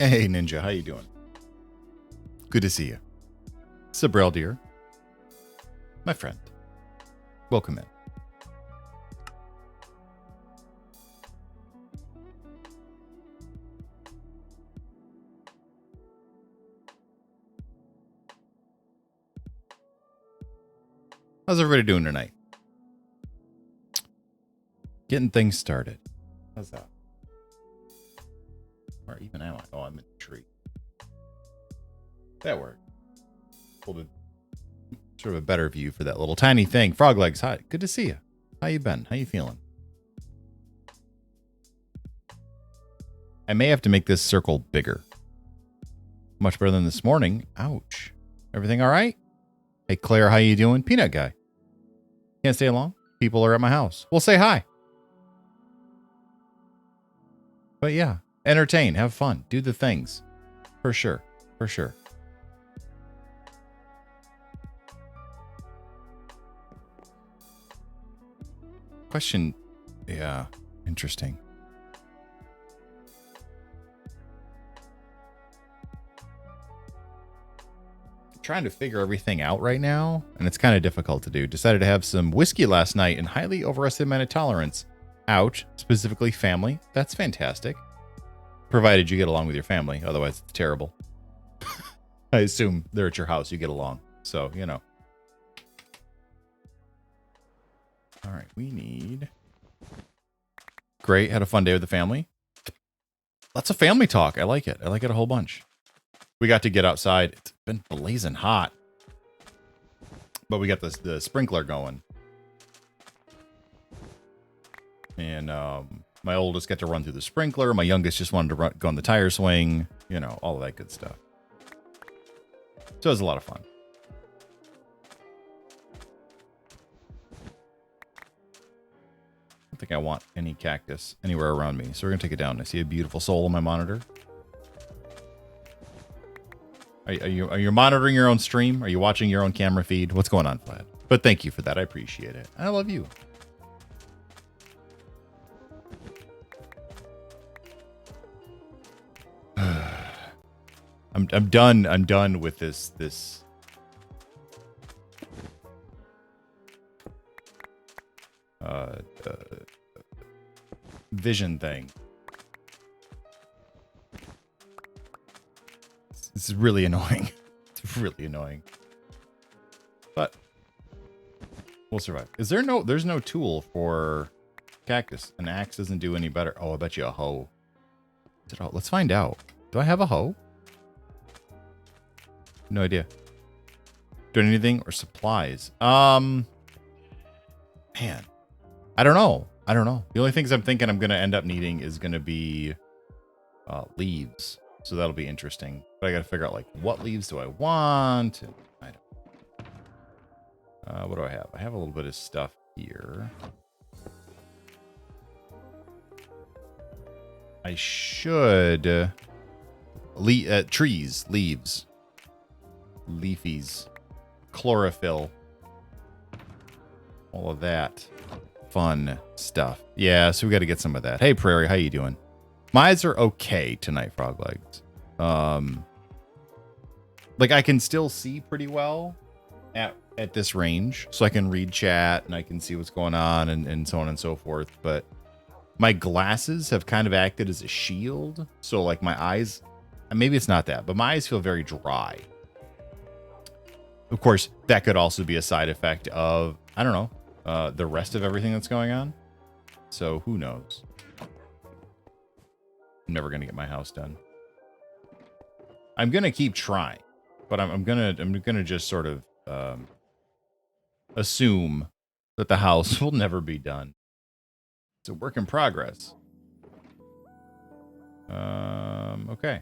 Hey, Ninja, how you doing? Good to see you. Sabrel, dear. My friend. Welcome in. How's everybody doing tonight? Getting things started. How's that? Or even am I? Oh, I'm in the tree. That worked. Hold a sort of a better view for that little tiny thing. Frog legs, hi. Good to see you. How you been? How you feeling? I may have to make this circle bigger. Much better than this morning. Ouch. Everything all right? Hey, Claire, how you doing? Peanut guy. Can't stay long. People are at my house. Well, say hi. But yeah, entertain, have fun, do the things. For sure. For sure. Question. Yeah, interesting. Trying to figure everything out right now, and it's kind of difficult to do. Decided to have some whiskey last night and highly overestimated tolerance. Ouch. Specifically family. That's fantastic. Provided you get along with your family. Otherwise, it's terrible. I assume they're at your house. You get along. So, you know. All right. We need... Great. Had a fun day with the family. Lots of family talk. I like it. I like it a whole bunch. We got to get outside. It's been blazing hot. But we got the sprinkler going. And my oldest got to run through the sprinkler. My youngest just wanted to go on the tire swing. You know, all of that good stuff. So it was a lot of fun. I don't think I want any cactus anywhere around me. So we're going to take it down. I see a beautiful soul on my monitor. Are you monitoring your own stream? Are you watching your own camera feed? What's going on, Vlad? But thank you for that. I appreciate it. I love you. I'm done. I'm done with this vision thing. This is really annoying. It's really annoying. But we'll survive. There's no tool for cactus. An axe doesn't do any better. Oh, I bet you a hoe. Let's find out. Do I have a hoe? No idea. Doing anything or supplies? Man. I don't know. The only things I'm thinking I'm gonna end up needing is gonna be leaves. So that'll be interesting. But I gotta figure out like what leaves do I want? And I don't. What do I have? I have a little bit of stuff here. I should trees, leaves, leafies, chlorophyll, all of that fun stuff. Yeah, so we got to get some of that. Hey, Prairie, how you doing? My eyes are okay tonight, Frog Legs. Like I can still see pretty well at this range, so I can read chat and I can see what's going on and so on and so forth. But my glasses have kind of acted as a shield, so like my eyes, maybe it's not that, but my eyes feel very dry. Of course, that could also be a side effect of, I don't know, the rest of everything that's going on. So who knows? I'm never gonna get my house done. I'm gonna keep trying, but I'm gonna just sort of assume that the house will never be done. It's a work in progress. Okay.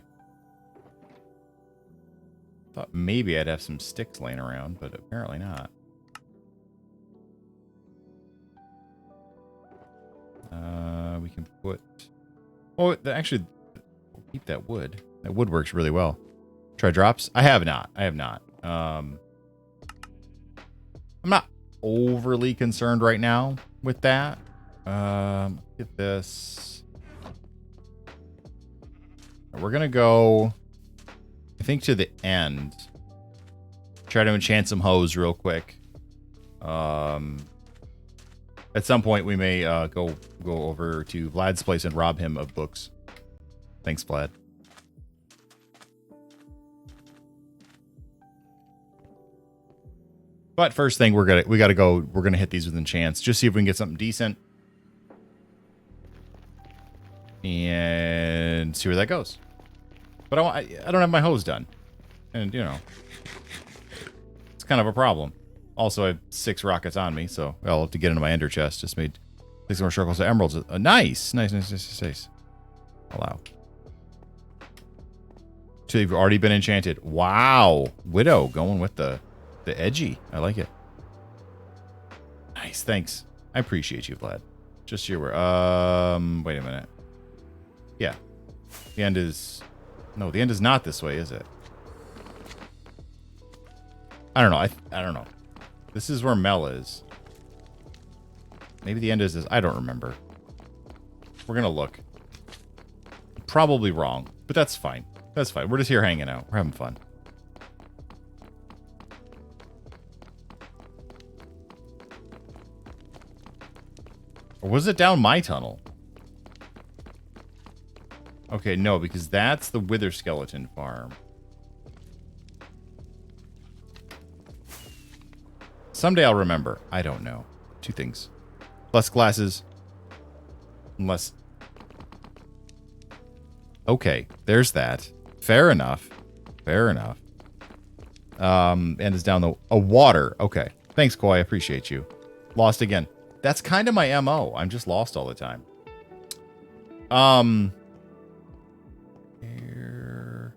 Thought maybe I'd have some sticks laying around, but apparently not. We can put... Oh, actually, we'll keep that wood. That wood works really well. Try drops? I have not. I'm not overly concerned right now with that. Get this. We're going to go, I think, to the end. Try to enchant some hose real quick. At some point, we may go over to Vlad's place and rob him of books. Thanks, Vlad. But first thing, we gotta go. We're gonna hit these with enchants. Just see if we can get something decent, and see where that goes. But I don't have my hose done, and you know, it's kind of a problem. Also, I have 6 rockets on me, so I'll have to get into my ender chest. Just made 6 more circles of emeralds. Nice. Allow. So you've already been enchanted. Wow, Widow going with the edgy. I like it. Nice, thanks. I appreciate you, Vlad. Just so you're aware. Wait a minute. Yeah. The end is... No, the end is not this way, is it? I don't know. I don't know. This is where Mel is. Maybe the end is this. I don't remember. We're going to look. Probably wrong, but that's fine. That's fine. We're just here hanging out. We're having fun. Or was it down my tunnel? Okay, no, because that's the Wither Skeleton farm. Someday I'll remember. I don't know. 2 things. Less glasses. Less... Okay, there's that. Fair enough. Fair enough. And it's down a water. Okay. Thanks, Koi. I appreciate you. Lost again. That's kind of my MO. I'm just lost all the time. Here.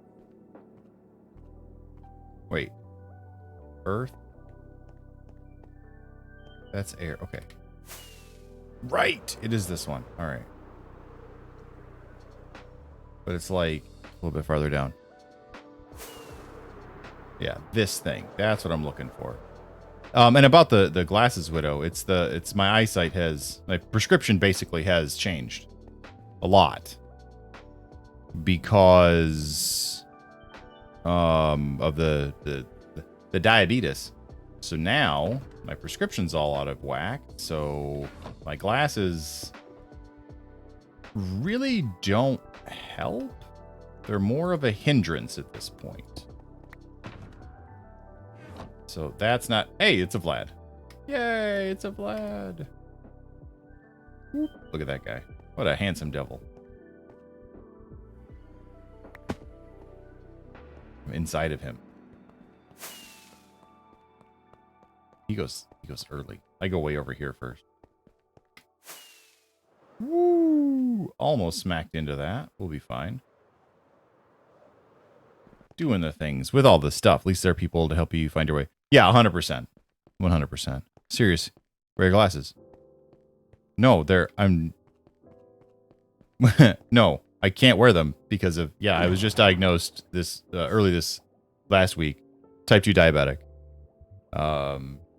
Wait. Earth? That's air. Okay. Right. It is this one. All right. But it's like a little bit farther down. Yeah, this thing. That's what I'm looking for. And about the glasses, Widow, it's my eyesight my prescription basically has changed a lot because of the diabetes. So now my prescription's all out of whack. So my glasses really don't help. They're more of a hindrance at this point. So that's not... Hey, it's a Vlad. Yay, it's a Vlad. Whoop. Look at that guy. What a handsome devil. I'm inside of him. He goes early. I go way over here first. Woo! Almost smacked into that. We'll be fine. Doing the things with all the stuff. At least there are people to help you find your way. Yeah, 100%. 100%. Serious. Wear your glasses. No, I'm... No, I can't wear them because of... Yeah, I was just diagnosed early this last week. Type 2 diabetic.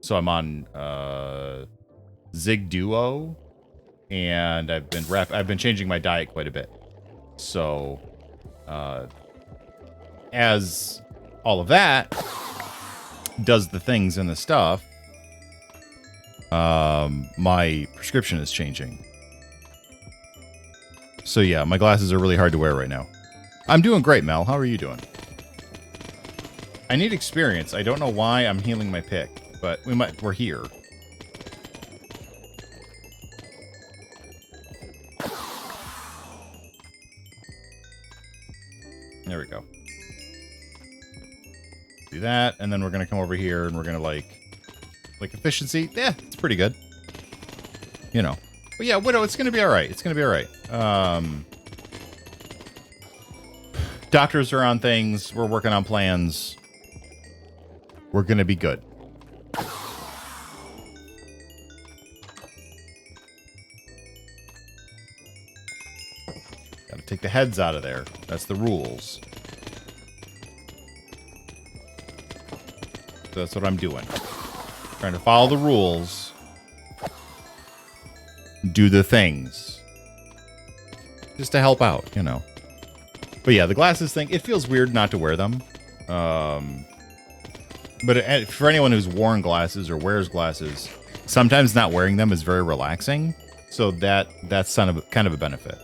So I'm on Zig Duo, and I've been changing my diet quite a bit. So, as all of that does the things and the stuff, my prescription is changing. So yeah, my glasses are really hard to wear right now. I'm doing great, Mel. How are you doing? I need experience. I don't know why I'm healing my pick, but we're here. There we go. Do that, and then we're gonna come over here and we're gonna like efficiency. Yeah, it's pretty good. You know. But yeah, Widow, it's gonna be alright. It's gonna be alright. Doctors are on things, we're working on plans. We're gonna be good. Gotta take the heads out of there. That's the rules. So that's what I'm doing. Trying to follow the rules. Do the things. Just to help out, you know. But yeah, the glasses thing, it feels weird not to wear them. But for anyone who's worn glasses or wears glasses, sometimes not wearing them is very relaxing. So that's kind of a benefit.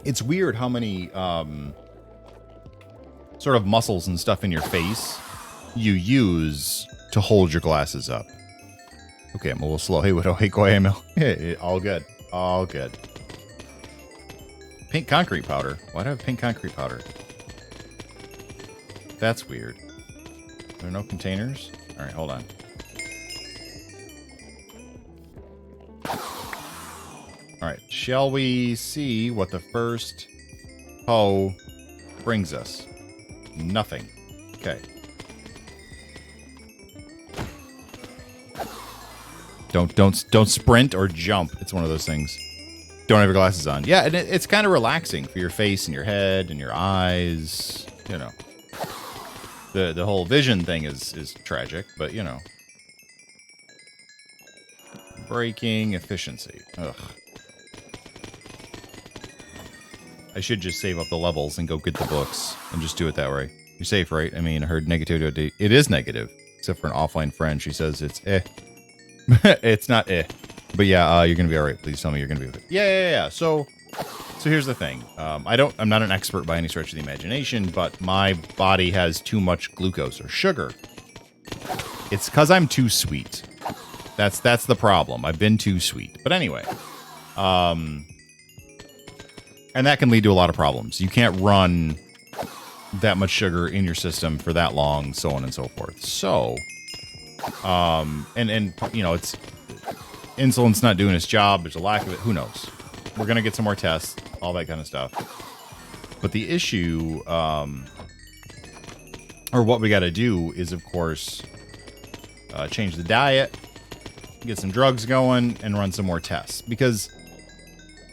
It's weird how many sort of muscles and stuff in your face you use to hold your glasses up. Okay, I'm a little slow. Hey, Widow. Hey, go ahead, Emil. Hey, all good. All good. Pink concrete powder. Why do I have pink concrete powder? That's weird. There are no containers? All right, hold on. All right, shall we see what the first hoe brings us? Nothing. Okay. Don't sprint or jump. It's one of those things. Don't have your glasses on. Yeah, and it's kind of relaxing for your face and your head and your eyes. You know, the whole vision thing is tragic, but you know, braking efficiency. Ugh. I should just save up the levels and go get the books and just do it that way. You're safe, right? I mean, I heard negativity. It is negative, except for an offline friend. She says it's eh. It's not eh. But yeah, you're gonna be all right. Please tell me you're gonna be okay. Yeah. So here's the thing. I'm not an expert by any stretch of the imagination, but my body has too much glucose or sugar. It's because I'm too sweet. That's the problem. I've been too sweet. But anyway, and that can lead to a lot of problems. You can't run that much sugar in your system for that long, so on and so forth. So, and you know, it's insulin's not doing its job. There's a lack of it. Who knows? We're gonna get some more tests, all that kind of stuff. But the issue, or what we got to do is, of course, change the diet, get some drugs going, and run some more tests. Because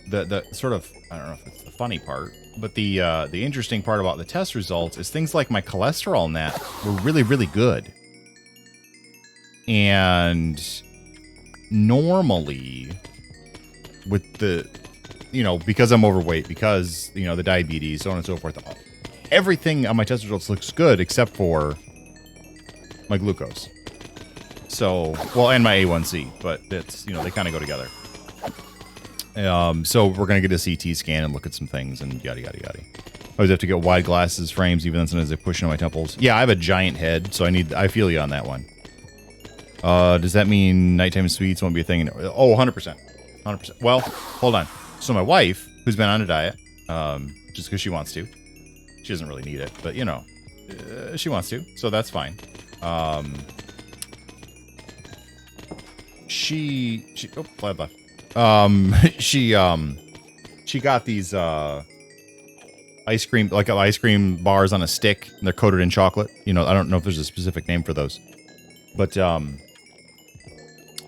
the sort of, I don't know if it's the funny part, but the interesting part about the test results is things like my cholesterol and that were really, really good. And normally with the, you know, because I'm overweight, because, you know, the diabetes, so on and so forth, everything on my test results looks good except for my glucose. So, well, and my A1C, but it's, you know, they kind of go together. So we're going to get a CT scan and look at some things and yada, yada, yada. I always have to get wide glasses frames, even then sometimes they push into my temples. Yeah, I have a giant head, so I feel you on that one. Does that mean nighttime sweets won't be a thing? Oh, 100%. 100%. Well, hold on. So my wife, who's been on a diet, just because she wants to. She doesn't really need it, but, you know, she wants to, so that's fine. She oh, left. She got these ice cream bars on a stick, and they're coated in chocolate. You know, I don't know if there's a specific name for those, but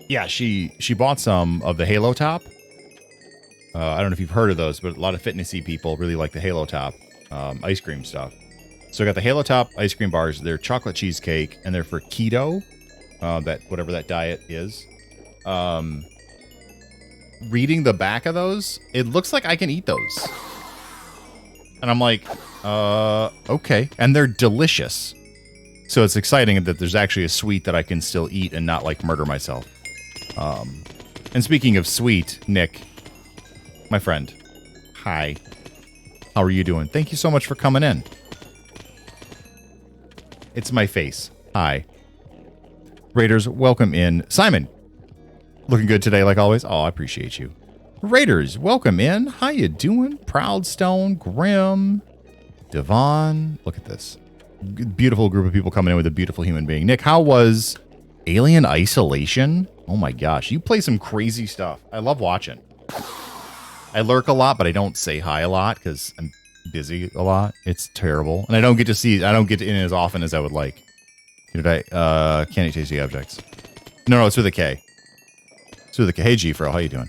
yeah, she bought some of the Halo Top. I don't know if you've heard of those, but a lot of fitnessy people really like the Halo Top ice cream stuff. So I got the Halo Top ice cream bars. They're chocolate cheesecake, and they're for keto, that whatever that diet is. Reading the back of those, it looks like I can eat those. And I'm like, okay. And they're delicious. So it's exciting that there's actually a sweet that I can still eat and not, like, murder myself. And speaking of sweet, Nick, my friend, hi. How are you doing? Thank you so much for coming in. It's my face. Hi. Raiders, welcome in. Simon, looking good today, like always. Oh, I appreciate you. Raiders, welcome in. How you doing? Proudstone, Grim, Devon. Look at this. Beautiful group of people coming in with a beautiful human being. Nick, how was Alien Isolation? Oh my gosh, you play some crazy stuff. I love watching. I lurk a lot, but I don't say hi a lot because I'm busy a lot. It's terrible. And I don't get in as often as I would like. Candy tasty objects. No, it's with a K. It's with a K. Hey, G-Fro, how you doing?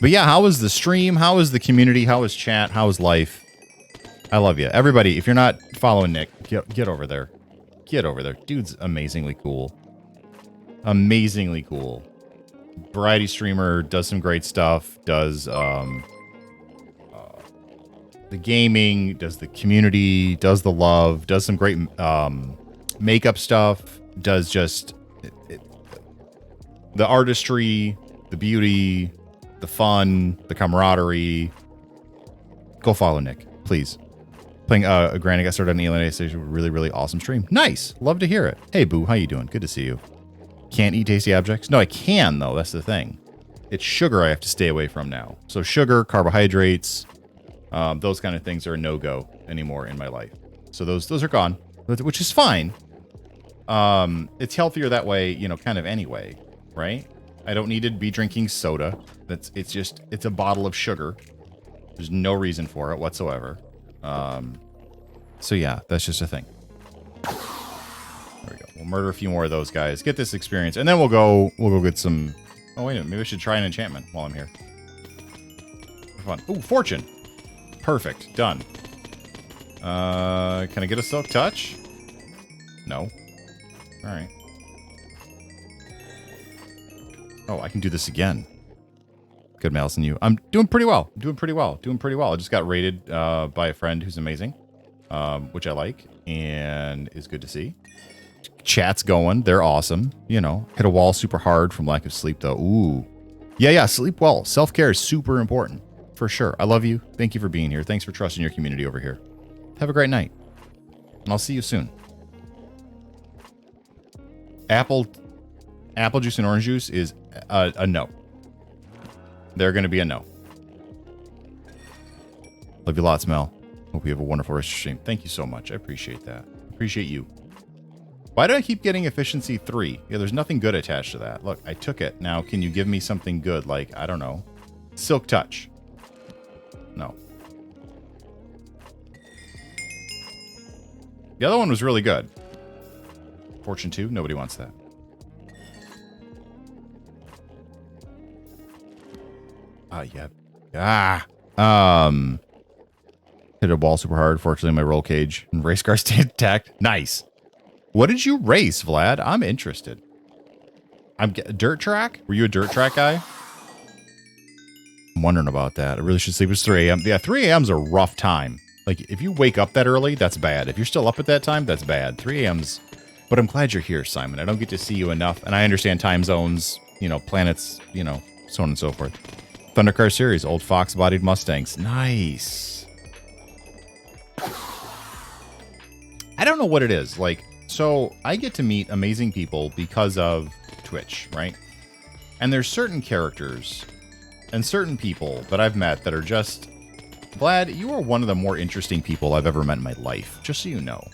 But yeah, how was the stream? How was the community? How was chat? How was life? I love you. Everybody, if you're not following Nick, get over there. Get over there. Dude's amazingly cool. Amazingly cool. Variety streamer, does some great stuff, does the gaming, does the community, does the love, does some great makeup stuff, does just the artistry, the beauty, the fun, the camaraderie. Go follow Nick, please. Playing Granny got started on Alien Station. Really, really awesome stream. Nice. Love to hear it. Hey, Boo, how you doing? Good to see you. Can't eat tasty objects? No, I can, though. That's the thing. It's sugar I have to stay away from now. So sugar, carbohydrates, those kind of things are a no-go anymore in my life. So those are gone, which is fine. It's healthier that way, you know, kind of anyway, right? I don't need to be drinking soda. It's a bottle of sugar. There's no reason for it whatsoever. So yeah, that's just a thing. There we go. We'll murder a few more of those guys, get this experience, and then we'll go get some. Oh wait a minute, maybe I should try an enchantment while I'm here. For fun. Ooh, fortune. Perfect. Done. Can I get a silk touch? No. All right. Oh, I can do this again. Good, Madison, you. I'm doing pretty well. I just got raided by a friend who's amazing, which I like and is good to see. Chat's going. They're awesome. You know, hit a wall super hard from lack of sleep, though. Ooh. Yeah, sleep well. Self-care is super important, for sure. I love you. Thank you for being here. Thanks for trusting your community over here. Have a great night. And I'll see you soon. Apple juice and orange juice is a no. They're going to be a no. Love you lots, Mel. Hope you have a wonderful rest of your stream. Thank you so much. I appreciate that. Appreciate you. Why do I keep getting efficiency 3? Yeah, there's nothing good attached to that. Look, I took it. Now, can you give me something good? Like, I don't know. Silk touch. No. The other one was really good. Fortune 2? Nobody wants that. Yeah. Hit a wall super hard. Fortunately, my roll cage and race car stayed intact. Nice. What did you race, Vlad? I'm interested. Dirt track? Were you a dirt track guy? I'm wondering about that. I really should sleep. It's 3 a.m. Yeah, 3 a.m.'s a rough time. Like, if you wake up that early, that's bad. If you're still up at that time, that's bad. 3 a.m.'s... But I'm glad you're here, Simon. I don't get to see you enough. And I understand time zones, you know, planets, you know, so on and so forth. Thundercar series, old fox-bodied Mustangs. Nice. I don't know what it is. Like, so I get to meet amazing people because of Twitch, right? And there's certain characters and certain people that I've met that are just... Vlad, you are one of the more interesting people I've ever met in my life, just so you know.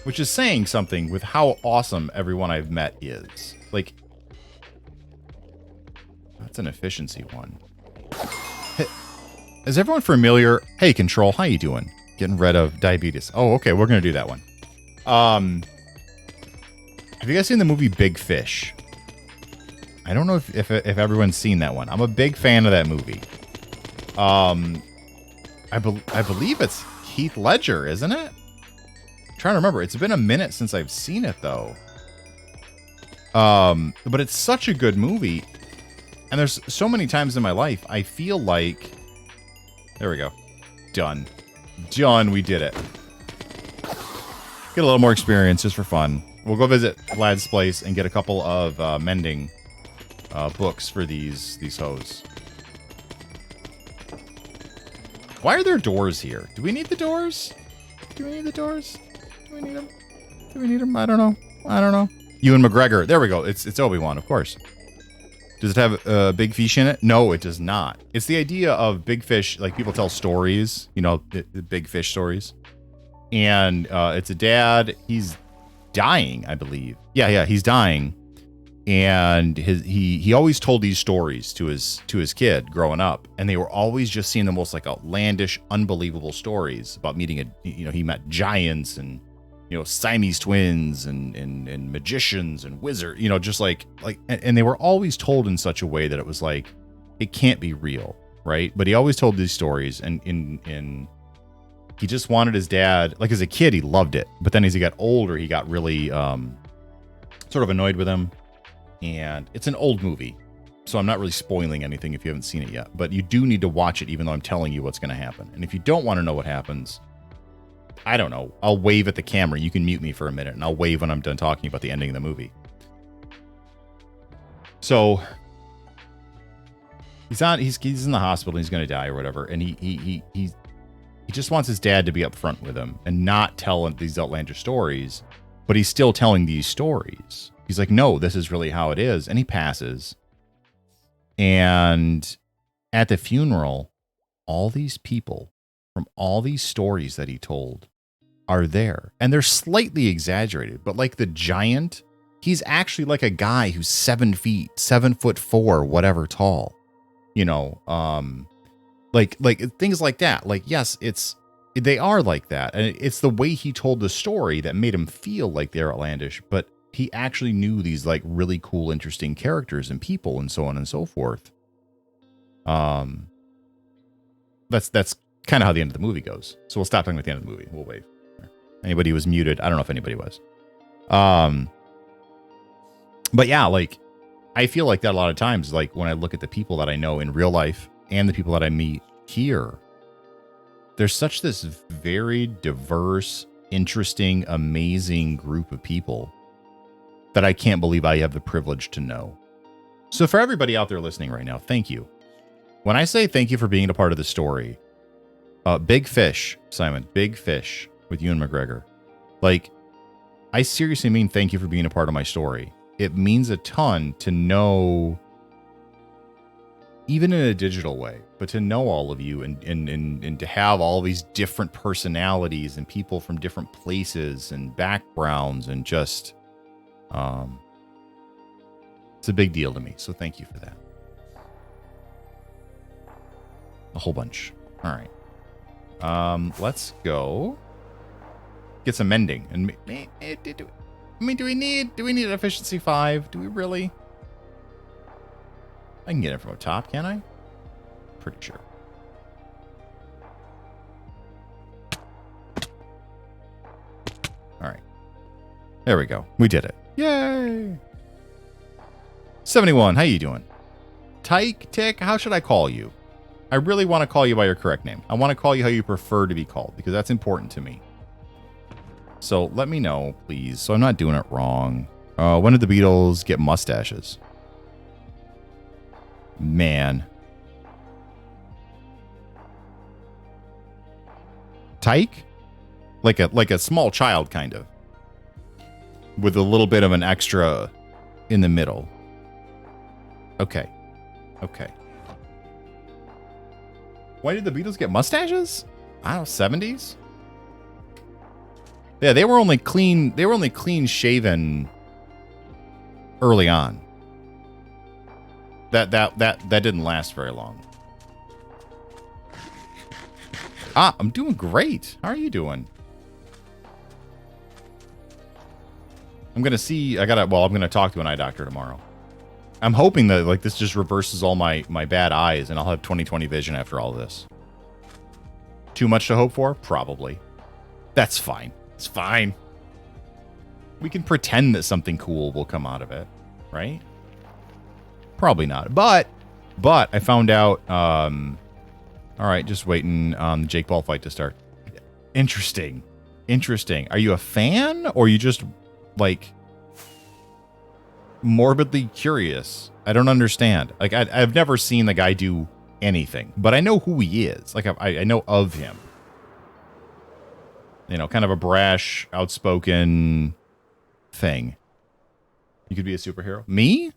Which is saying something with how awesome everyone I've met is. Like, that's an efficiency one. Hey, is everyone familiar? Hey, Control, how you doing? Getting rid of diabetes. Oh, okay, we're going to do that one. Have you guys seen the movie Big Fish? I don't know if everyone's seen that one. I'm a big fan of that movie. I believe it's Heath Ledger, isn't it? I'm trying to remember. It's been a minute since I've seen it, though. But it's such a good movie. And there's so many times in my life, I feel like... There we go. Done. Done. We did it. Get a little more experience just for fun. We'll go visit Vlad's place and get a couple of mending books for these hoes. Why are there doors here? Do we need the doors? Do we need the doors? Do we need them? Do we need them? I don't know. Ewan McGregor. There we go. It's Obi-Wan, of course. Does it have big fish in it? No, it does not. It's the idea of big fish, like people tell stories, you know, the big fish stories. And it's a dad. He's dying, I believe. Yeah, he's dying. And he always told these stories to his kid growing up, and they were always just seeing the most like outlandish, unbelievable stories about meeting he met giants and Siamese twins and magicians and wizards, just like and they were always told in such a way that it was like it can't be real, right? But he always told these stories, and he just wanted his dad, like as a kid he loved it, but then as he got older he got really sort of annoyed with him. And it's an old movie. So I'm not really spoiling anything if you haven't seen it yet. But you do need to watch it even though I'm telling you what's going to happen. And if you don't want to know what happens, I don't know. I'll wave at the camera. You can mute me for a minute, and I'll wave when I'm done talking about the ending of the movie. So he's in the hospital. And he's going to die or whatever. And he just wants his dad to be upfront with him and not tell these outlandish stories. But he's still telling these stories. He's like, no, this is really how it is. And he passes. And at the funeral, all these people from all these stories that he told are there. And they're slightly exaggerated, but like the giant, he's actually like a guy who's 7 feet, 7'4", whatever tall, you know, like things like that. Like, yes, they are like that. And it's the way he told the story that made him feel like they're outlandish, but he actually knew these like really cool, interesting characters and people and so on and so forth. That's kind of how the end of the movie goes. So we'll stop talking about the end of the movie. We'll wait. Anybody was muted. I don't know if anybody was. But yeah, like I feel like that a lot of times, like when I look at the people that I know in real life and the people that I meet here, there's such this very diverse, interesting, amazing group of people that I can't believe I have the privilege to know. So for everybody out there listening right now, thank you. When I say thank you for being a part of the story, big fish, Simon, big fish with Ewan McGregor. Like, I seriously mean thank you for being a part of my story. It means a ton to know, even in a digital way, but to know all of you and to have all these different personalities and people from different places and backgrounds and just, it's a big deal to me. So thank you for that. A whole bunch. All right. Let's go get some mending. And do we need an efficiency 5? Do we really? I can get it from up top, can I? Pretty sure. All right. There we go. We did it. Yay! 71, how you doing? Tyke, Tick, how should I call you? I really want to call you by your correct name. I want to call you how you prefer to be called, because that's important to me. So let me know, please, so I'm not doing it wrong. When did the Beatles get mustaches? Man. Tyke? Like a small child, kind of. With a little bit of an extra in the middle. Okay. Okay. When did the Beatles get mustaches? I don't know, 70s? Yeah, they were only clean shaven early on. That didn't last very long. I'm doing great. How are you doing? I'm gonna talk to an eye doctor tomorrow. I'm hoping that like this just reverses all my bad eyes and I'll have 20/20 vision after all this. Too much to hope for? Probably. That's fine. It's fine. We can pretend that something cool will come out of it, right? Probably not. But I found out all right, just waiting on the Jake Paul fight to start. Interesting. Are you a fan or are you just like morbidly curious? I don't understand. Like I've never seen the guy do anything, but I know who he is. Like I know of him. You know, kind of a brash, outspoken thing. You could be a superhero. Me?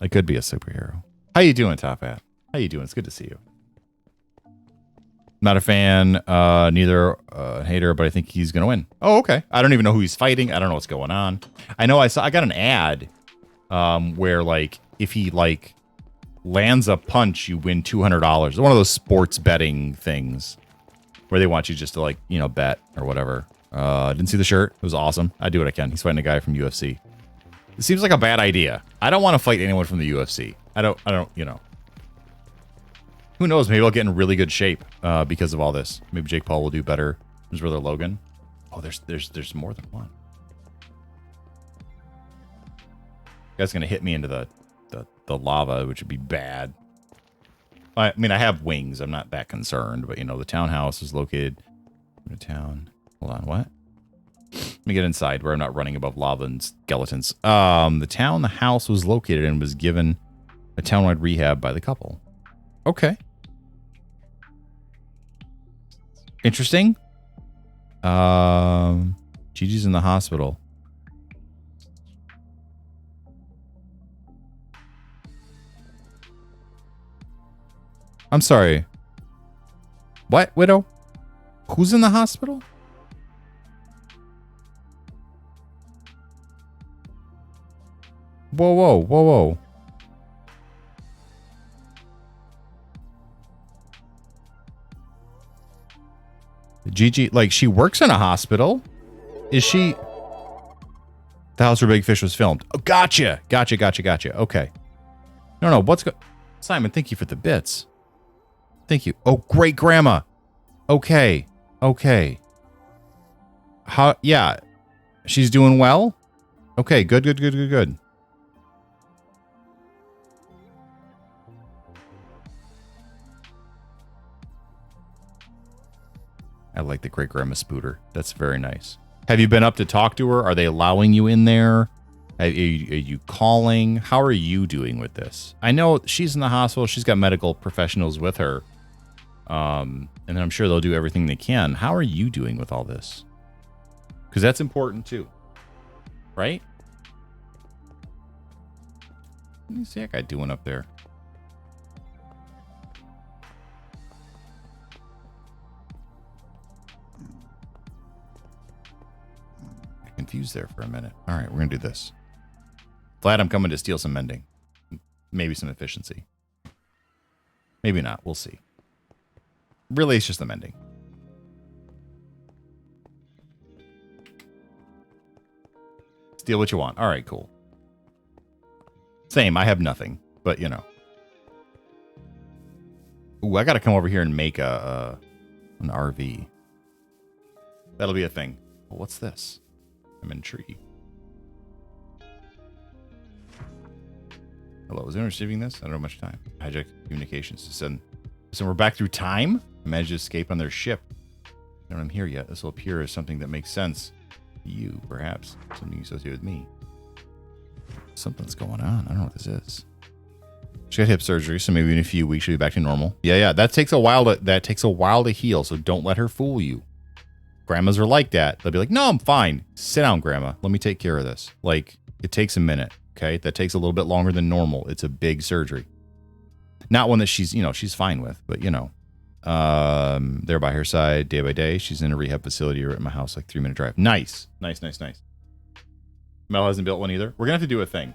I could be a superhero. How you doing, Top Hat? How you doing? It's good to see you. Not a fan, neither a hater, but I think he's gonna win. Oh, okay. I don't even know who he's fighting. I don't know what's going on. I know I got an ad where like if he like lands a punch, you win $200. One of those sports betting things where they want you just to like, you know, bet or whatever. Didn't see the shirt. It was awesome. I do what I can. He's fighting a guy from UFC. It seems like a bad idea. I don't want to fight anyone from the UFC. I don't, you know. Who knows? Maybe I'll get in really good shape because of all this. Maybe Jake Paul will do better. His brother Logan. Oh, there's more than one. That's gonna hit me into the lava, which would be bad. I mean, I have wings. I'm not that concerned, but you know, the townhouse is located in a town. Hold on, what? Let me get inside where I'm not running above lava and skeletons. The town the house was located in was given a townwide rehab by the couple. Okay. Interesting. Gigi's in the hospital. I'm sorry. What, widow? Who's in the hospital? Whoa, whoa, whoa, whoa. Gigi, like, she works in a hospital? Is she... The house where Big Fish was filmed. Oh, gotcha. Gotcha. Okay. No, what's go... Simon, thank you for the bits. Thank you. Oh, great grandma. Okay. How... Yeah. She's doing well? Okay, good. I like the great grandma spooter. That's very nice. Have you been up to talk to her? Are they allowing you in there? Are you calling? How are you doing with this? I know she's in the hospital. She's got medical professionals with her. And I'm sure they'll do everything they can. How are you doing with all this? Because that's important too. Right? Let me see that guy doing up there. Confused there for a minute. All right, we're gonna do this. Vlad, I'm coming to steal some mending, maybe some efficiency, maybe not. We'll see. Really, it's just the mending. Steal what you want. All right, cool. Same. I have nothing, but you know. Ooh, I gotta come over here and make an RV. That'll be a thing. Well, what's this? I'm intrigued. Hello, is anyone receiving this? I don't have much time. Hijack communications to send. So we're back through time? I managed to escape on their ship. I don't here yet. This will appear as something that makes sense. You, perhaps. Something associated with me. Something's going on. I don't know what this is. She got hip surgery, so maybe in a few weeks she'll be back to normal. Yeah. That takes a while to heal, so don't let her fool you. Grandmas are like that. They'll be like, no, I'm fine. Sit down, grandma. Let me take care of this. Like, it takes a minute, okay? That takes a little bit longer than normal. It's a big surgery. Not one that she's fine with, but, they're by her side day by day. She's in a rehab facility or at my house, like 3-minute drive. Nice. Mel hasn't built one either. We're going to have to do a thing.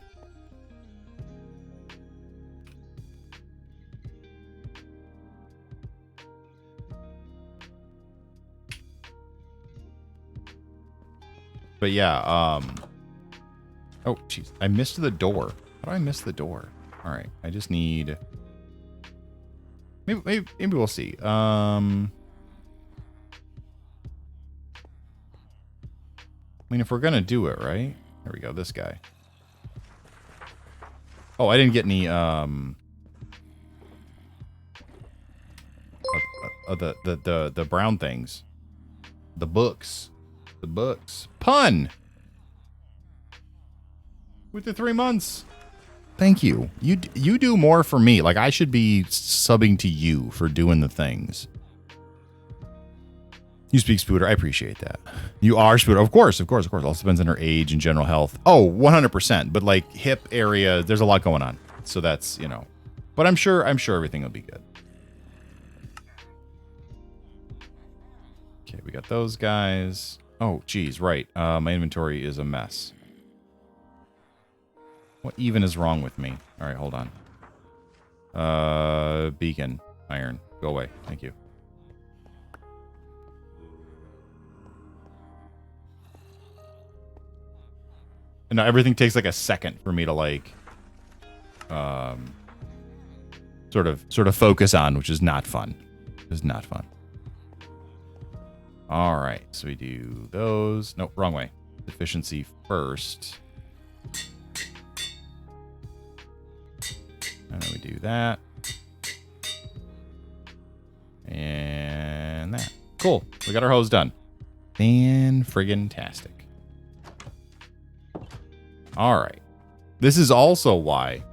But yeah, oh, jeez. I missed the door. How do I miss the door? All right. I just need... Maybe we'll see. I mean, if we're going to do it, right? There we go. This guy. Oh, I didn't get any, the brown things. The books. Pun! With the 3 months. Thank you. You do more for me. Like, I should be subbing to you for doing the things. You speak Spooter. I appreciate that. You are Spooter. Of course. Also depends on her age and general health. Oh, 100%. But, like, hip area, there's a lot going on. So that's, But I'm sure everything will be good. Okay, we got those guys. Oh, geez, right. My inventory is a mess. What even is wrong with me? All right, hold on. Beacon. Iron. Go away. Thank you. And now everything takes like a second for me to like... sort of focus on, which is not fun. It's not fun. All right, so we do those. Nope, wrong way. Efficiency first. And then we do that. And that. Cool. We got our hose done. Fan-friggin-tastic. All right. This is also why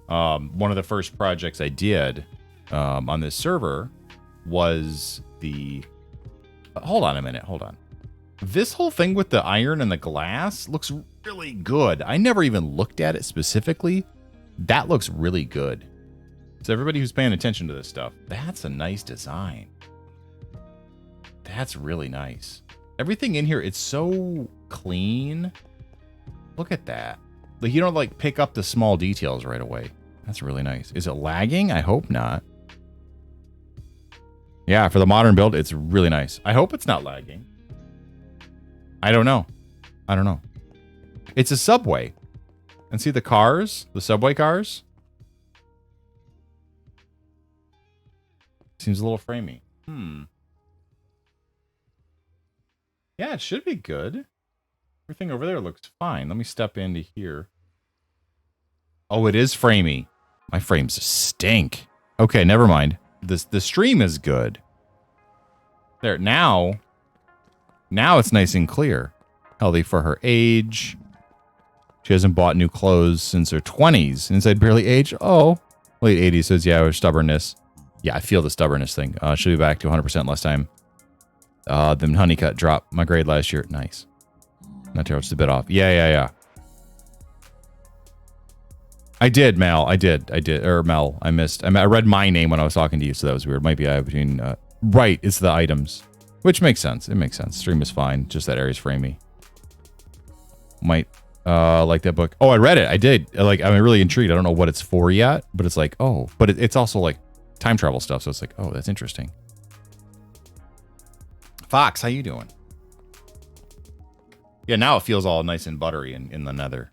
one of the first projects I did on this server was the... hold on a minute. Hold on. This whole thing with the iron and the glass looks really good. I never even looked at it specifically. That looks really good. So everybody who's paying attention to this stuff, that's a nice design. That's really nice. Everything in here, it's so clean. Look at that. Like, you don't, like, pick up the small details right away. That's really nice. Is it lagging? I hope not. Yeah, for the modern build, it's really nice. I hope it's not lagging. I don't know. It's a subway. And see the cars? The subway cars? Seems a little framey. Yeah, it should be good. Everything over there looks fine. Let me step into here. Oh, it is framey. My frames stink. Okay, never mind. The stream is good. There, now it's nice and clear. Healthy for her age. She hasn't bought new clothes since her 20s. Inside barely age. Oh. Late 80s says, yeah, her stubbornness. Yeah, I feel the stubbornness thing. She'll be back to 100% last time. Then Honeycut dropped my grade last year. Nice. Not terrible, just a bit off. Yeah. I did, Mel. I did. Or Mel, I missed. I read my name when I was talking to you, so that was weird. Might be between... right, it's the items. Which makes sense. It makes sense. Stream is fine. Just that area's framey. Might like that book. Oh, I read it. I did. Like, I'm really intrigued. I don't know what it's for yet, but it's like, oh. But it's also like time travel stuff, so it's like, oh, that's interesting. Fox, how you doing? Yeah, now it feels all nice and buttery in the nether.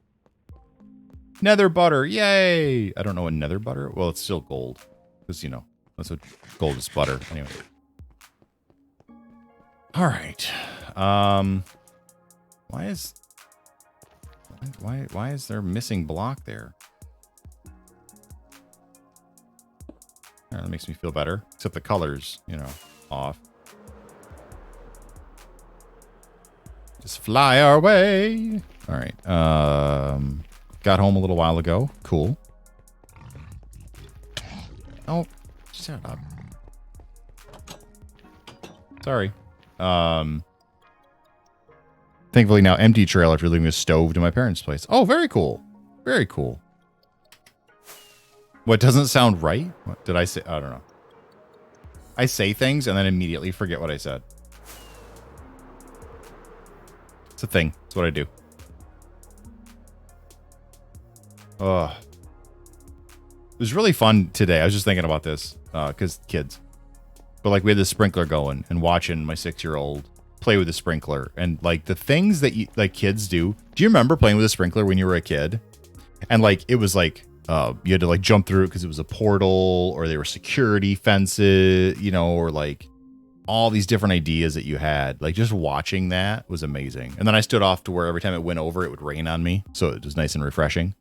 Nether butter, yay! I don't know what nether butter. Well, it's still gold, because you know that's what gold is butter. Anyway. All right. Why is there a missing block there? All right, that makes me feel better. Except the colors, you know, off. Just fly our way. All right. Got home a little while ago. Cool. Oh, shut up. Sorry. Thankfully now empty trailer after leaving a stove to my parents' place. Oh, very cool. Very cool. What doesn't sound right? What did I say? I don't know. I say things and then immediately forget what I said. It's a thing. It's what I do. Ugh. It was really fun today. I was just thinking about this because kids. But like we had the sprinkler going and watching my 6-year-old play with the sprinkler and like the things that you like kids do. Do you remember playing with a sprinkler when you were a kid? And like it was like you had to like jump through it because it was a portal or they were security fences, you know, or like all these different ideas that you had. Like just watching that was amazing. And then I stood off to where every time it went over, it would rain on me. So it was nice and refreshing.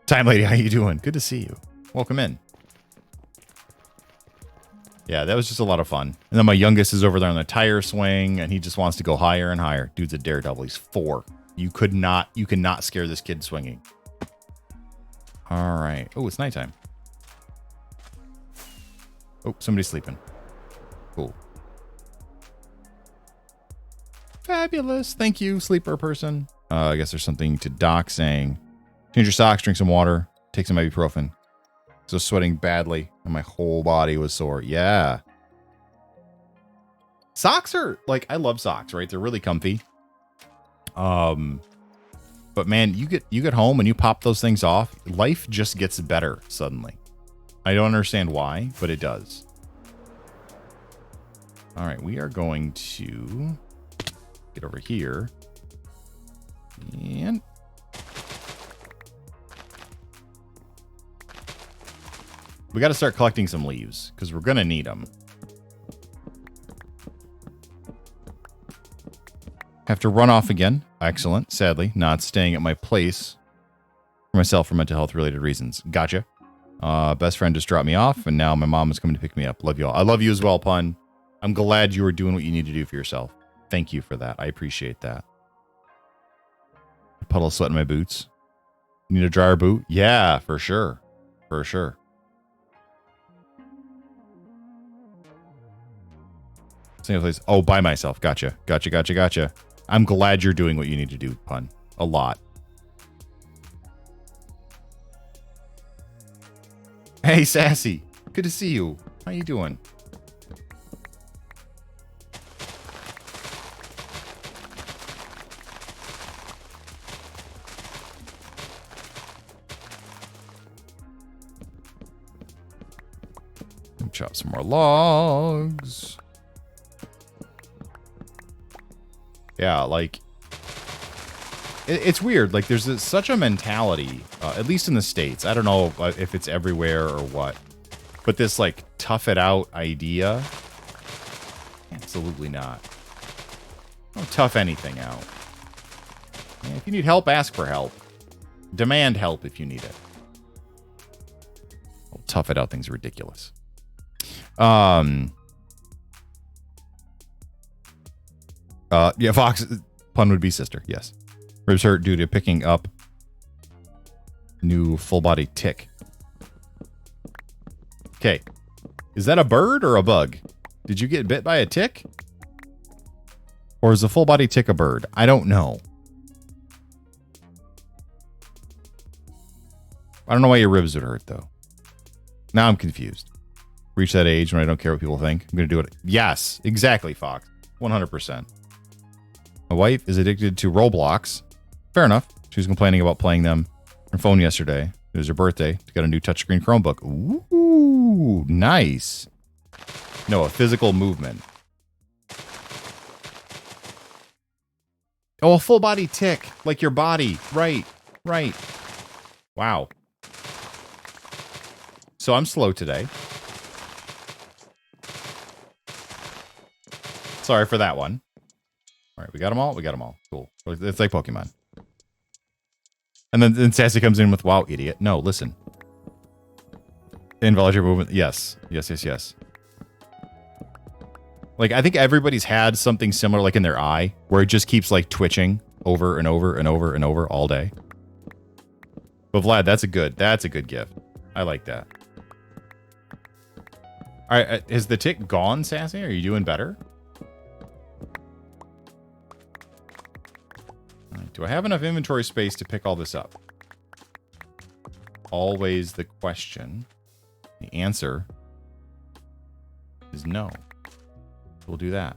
Time Lady, how you doing? Good to see you. Welcome in. Yeah, that was just a lot of fun. And then my youngest is over there on the tire swing, and he just wants to go higher and higher. Dude's a daredevil. He's 4. You cannot scare this kid swinging. All right. Oh, it's nighttime. Oh, somebody's sleeping. Cool. Fabulous. Thank you, sleeper person. I guess there's something to Doc saying. Change your socks, drink some water, take some ibuprofen. So sweating badly, and my whole body was sore. Yeah. Socks are, like, I love socks, right? They're really comfy. But man, you get home and you pop those things off, life just gets better suddenly. I don't understand why, but it does. All right, we are going to get over here. And... we got to start collecting some leaves because we're going to need them. Have to run off again. Excellent. Sadly, not staying at my place for myself for mental health related reasons. Gotcha. Best friend just dropped me off, and now my mom is coming to pick me up. Love you all. I love you as well, Pun. I'm glad you are doing what you need to do for yourself. Thank you for that. I appreciate that. A puddle of sweat in my boots. You need a dryer boot? Yeah, for sure. For sure. Single place. Oh, by myself. Gotcha. Gotcha. I'm glad you're doing what you need to do, Pun. A lot. Hey, Sassy. Good to see you. How you doing? Chop some more logs. Yeah, like it's weird. Like there's such a mentality, at least in the States. I don't know if it's everywhere or what, but this like tough it out idea. Absolutely not. Don't tough anything out. Yeah, if you need help, ask for help. Demand help if you need it. Well, tough it out thing's ridiculous. Yeah, Fox, Pun would be sister, yes. Ribs hurt due to picking up new full body tick. Okay. Is that a bird or a bug? Did you get bit by a tick? Or is a full body tick a bird? I don't know. I don't know why your ribs would hurt, though. Now I'm confused. Reach that age when I don't care what people think. I'm going to do it. Yes, exactly, Fox. 100%. My wife is addicted to Roblox. Fair enough. She was complaining about playing them on her phone yesterday. It was her birthday. She got a new touchscreen Chromebook. Ooh, nice. No, a physical movement. Oh, a full body tick. Like your body. Right. Wow. So I'm slow today. Sorry for that one. All right, we got them all? We got them all. Cool. It's like Pokemon. And then Sassy comes in with, wow, idiot. No, listen. Involuntary movement. Yes. Like, I think everybody's had something similar, like in their eye, where it just keeps, like, twitching over and over and over and over all day. But Vlad, that's a good gift. I like that. All right, is the tick gone, Sassy? Are you doing better? Do I have enough inventory space to pick all this up? Always the question. The answer is no. We'll do that.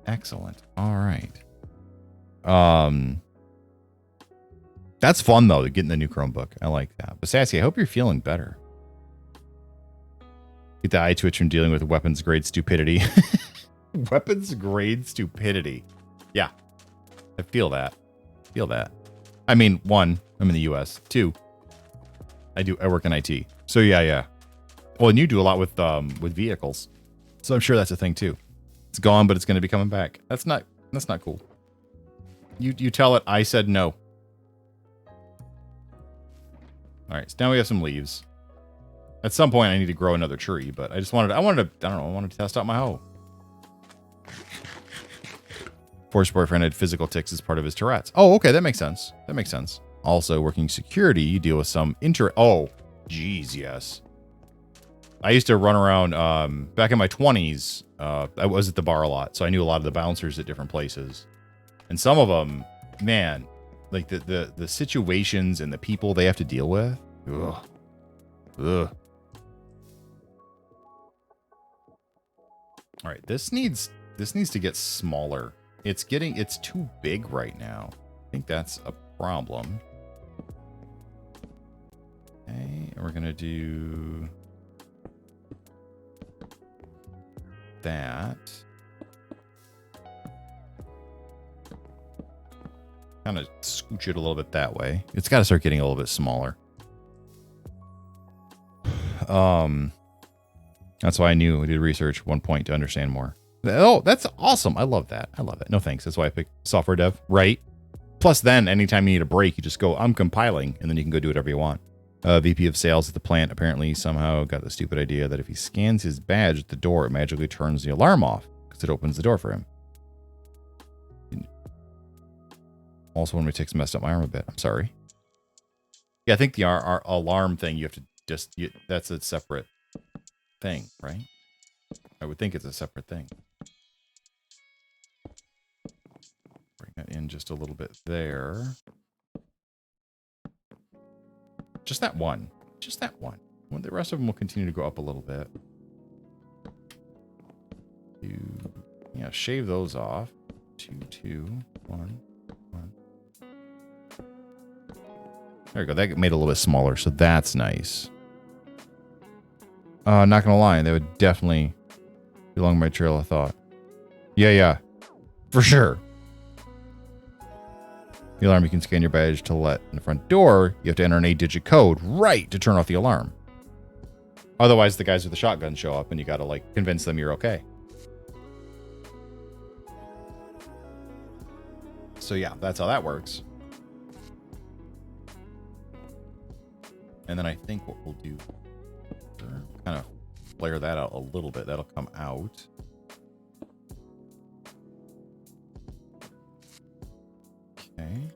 Excellent. All right. That's fun though, getting the new Chromebook. I like that. But Sassy, I hope you're feeling better. Get the eye twitch from dealing with weapons grade stupidity. Weapons grade stupidity. Yeah. I feel that. I mean, 1, I'm in the US. 2, I work in IT. So yeah. Well, and you do a lot with vehicles. So I'm sure that's a thing too. It's gone, but it's going to be coming back. That's not cool. You tell it I said no. All right, so now we have some leaves. At some point I need to grow another tree, but I wanted to test out my hoe. Forced boyfriend had physical tics as part of his Tourette's. Oh, okay, that makes sense. Also, working security, you deal with some oh, geez, yes. I used to run around, back in my 20s, I was at the bar a lot, so I knew a lot of the bouncers at different places. And some of them, man, like the situations and the people they have to deal with. Ugh. All right, this needs to get smaller. It's too big right now. I think that's a problem. Okay, and we're gonna do that. Kind of scooch it a little bit that way. It's got to start getting a little bit smaller. That's why I knew I did research at one point to understand more. Oh, that's awesome. I love that. I love it. No thanks. That's why I picked software dev. Right. Plus, then anytime you need a break, you just go, I'm compiling, and then you can go do whatever you want. VP of sales at the plant apparently somehow got the stupid idea that if he scans his badge at the door, it magically turns the alarm off because it opens the door for him. Also, one of my ticks messed up my arm a bit. I'm sorry. Yeah, I think the our alarm thing, you have to just, that's a separate thing, right? I would think it's a separate thing. Bring that in just a little bit there. Just that one. Just that one. The rest of them will continue to go up a little bit. Yeah, shave those off. 2, 2, 1, 1. There we go. That made it a little bit smaller, so that's nice. Not gonna lie, that would definitely be along my trail of thought. Yeah. For sure. The alarm, you can scan your badge to let in the front door. You have to enter an 8-digit code, right, to turn off the alarm. Otherwise, the guys with the shotgun show up and you gotta, like, convince them you're okay. So yeah, that's how that works. And then I think what we'll do, kind of flare that out a little bit. That'll come out. Okay.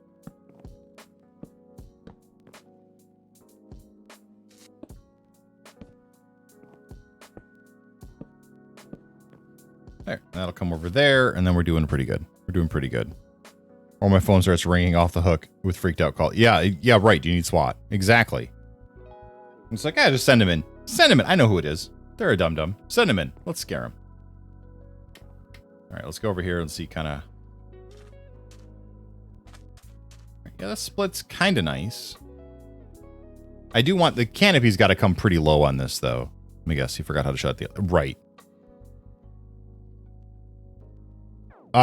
There. That'll come over there, and then we're doing pretty good. We're doing pretty good. Or my phone starts ringing off the hook with freaked out call. Yeah, right. Do you need SWAT? Exactly. It's like, just send him in. Send him in. I know who it is. They're a dum-dum. Send him in. Let's scare him. All right, let's go over here and see kind of... Yeah, that split's kind of nice. I do want... The canopy's got to come pretty low on this, though. Let me guess. You forgot how to shut the... Right.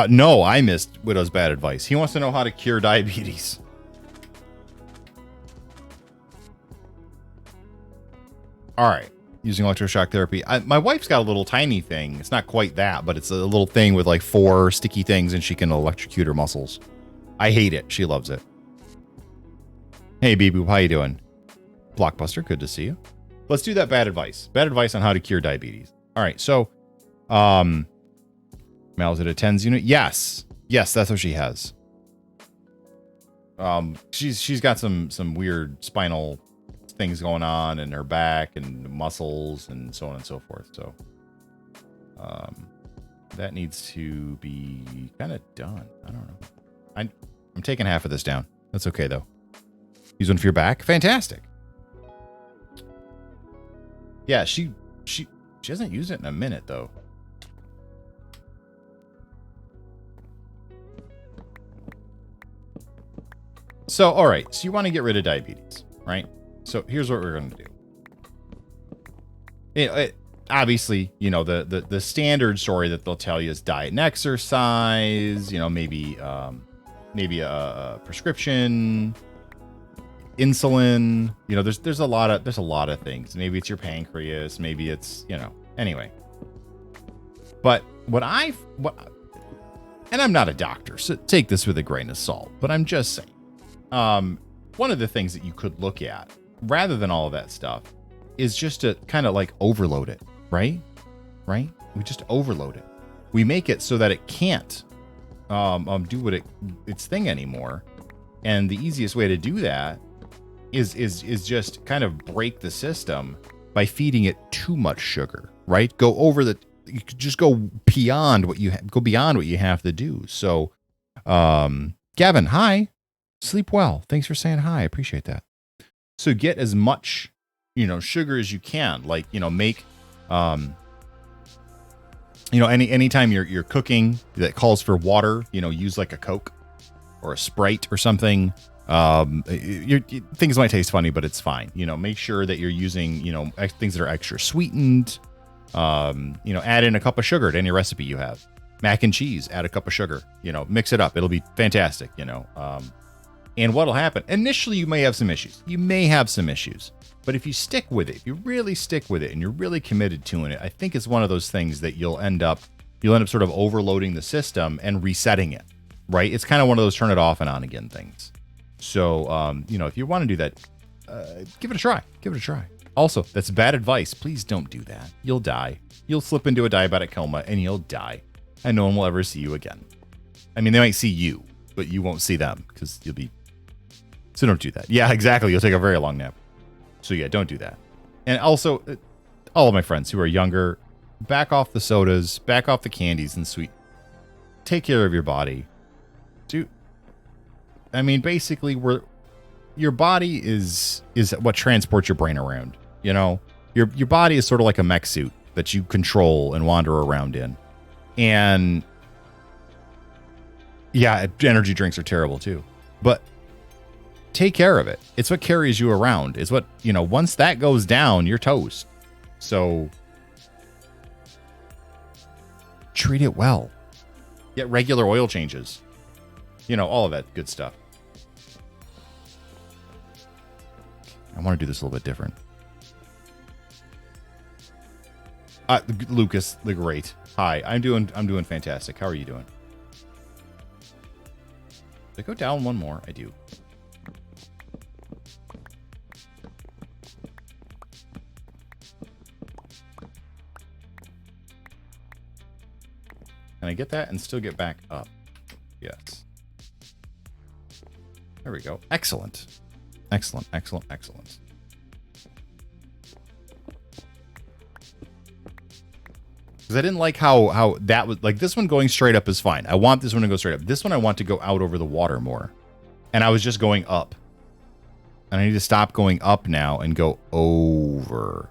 No, I missed Widow's bad advice. He wants to know how to cure diabetes. All right. Using electroshock therapy. My wife's got a little tiny thing. It's not quite that, but it's a little thing with like 4 sticky things, and she can electrocute her muscles. I hate it. She loves it. Hey, Bee-Boop, how you doing? Blockbuster, good to see you. Let's do that bad advice. Bad advice on how to cure diabetes. All right, so... Mal's at a TENS unit. Yes, that's what she has. She's got some weird spinal things going on in her back and muscles and so on and so forth. So, that needs to be kind of done. I don't know. I'm taking half of this down. That's okay though. Use one for your back. Fantastic. Yeah, she hasn't used it in a minute though. So, all right. So you want to get rid of diabetes, right? So here's what we're going to do. Obviously, you know, the standard story that they'll tell you is diet and exercise, you know, maybe a prescription, insulin, you know, there's a lot of things. Maybe it's your pancreas, maybe it's, you know, anyway. But and I'm not a doctor, so take this with a grain of salt, but I'm just saying. One of the things that you could look at, rather than all of that stuff, is just to kind of like overload it, right? Right? We just overload it. We make it so that it can't do what its thing anymore. And the easiest way to do that is just kind of break the system by feeding it too much sugar, right? You could just go beyond what you have to do. So, Gavin, hi. Sleep well. Thanks for saying hi. I appreciate that. So get as much, you know, sugar as you can. Like, you know, make, you know, anytime you're cooking that calls for water, you know, use like a Coke or a Sprite or something. Things might taste funny, but it's fine. You know, make sure that you're using, you know, things that are extra sweetened. You know, add in a cup of sugar to any recipe you have. Mac and cheese, add a cup of sugar. You know, mix it up. It'll be fantastic, you know. And what'll happen, initially you may have some issues. But if you stick with it, if you really stick with it and you're really committed to it, I think it's one of those things that you'll end up you'll end up sort of overloading the system and resetting it, right? It's kind of one of those turn it off and on again things. So, you know, if you want to do that, give it a try. Give it a try. Also, that's bad advice. Please don't do that. You'll die. You'll slip into a diabetic coma and you'll die. And no one will ever see you again. I mean, they might see you, but you won't see them because you'll be... So don't do that. Yeah, exactly. You'll take a very long nap. So yeah, don't do that. And also, all of my friends who are younger, back off the sodas, back off the candies and sweet. Take care of your body. Dude, I mean, basically, your body is what transports your brain around. You know, your body is sort of like a mech suit that you control and wander around in. And yeah, energy drinks are terrible too. But take care of it. It's what carries you around. It's what, you know, once that goes down, you're toast. So treat it well. Get regular oil changes. You know, all of that good stuff. I want to do this a little bit different. Lucas, the great. Hi, I'm doing fantastic. How are you doing? Did I go down one more? I do. Can I get that and still get back up? Yes. There we go. Excellent. Excellent, excellent, excellent. Because I didn't like how that was, like, this one going straight up is fine. I want this one to go straight up. This one I want to go out over the water more. And I was just going up. And I need to stop going up now and go over.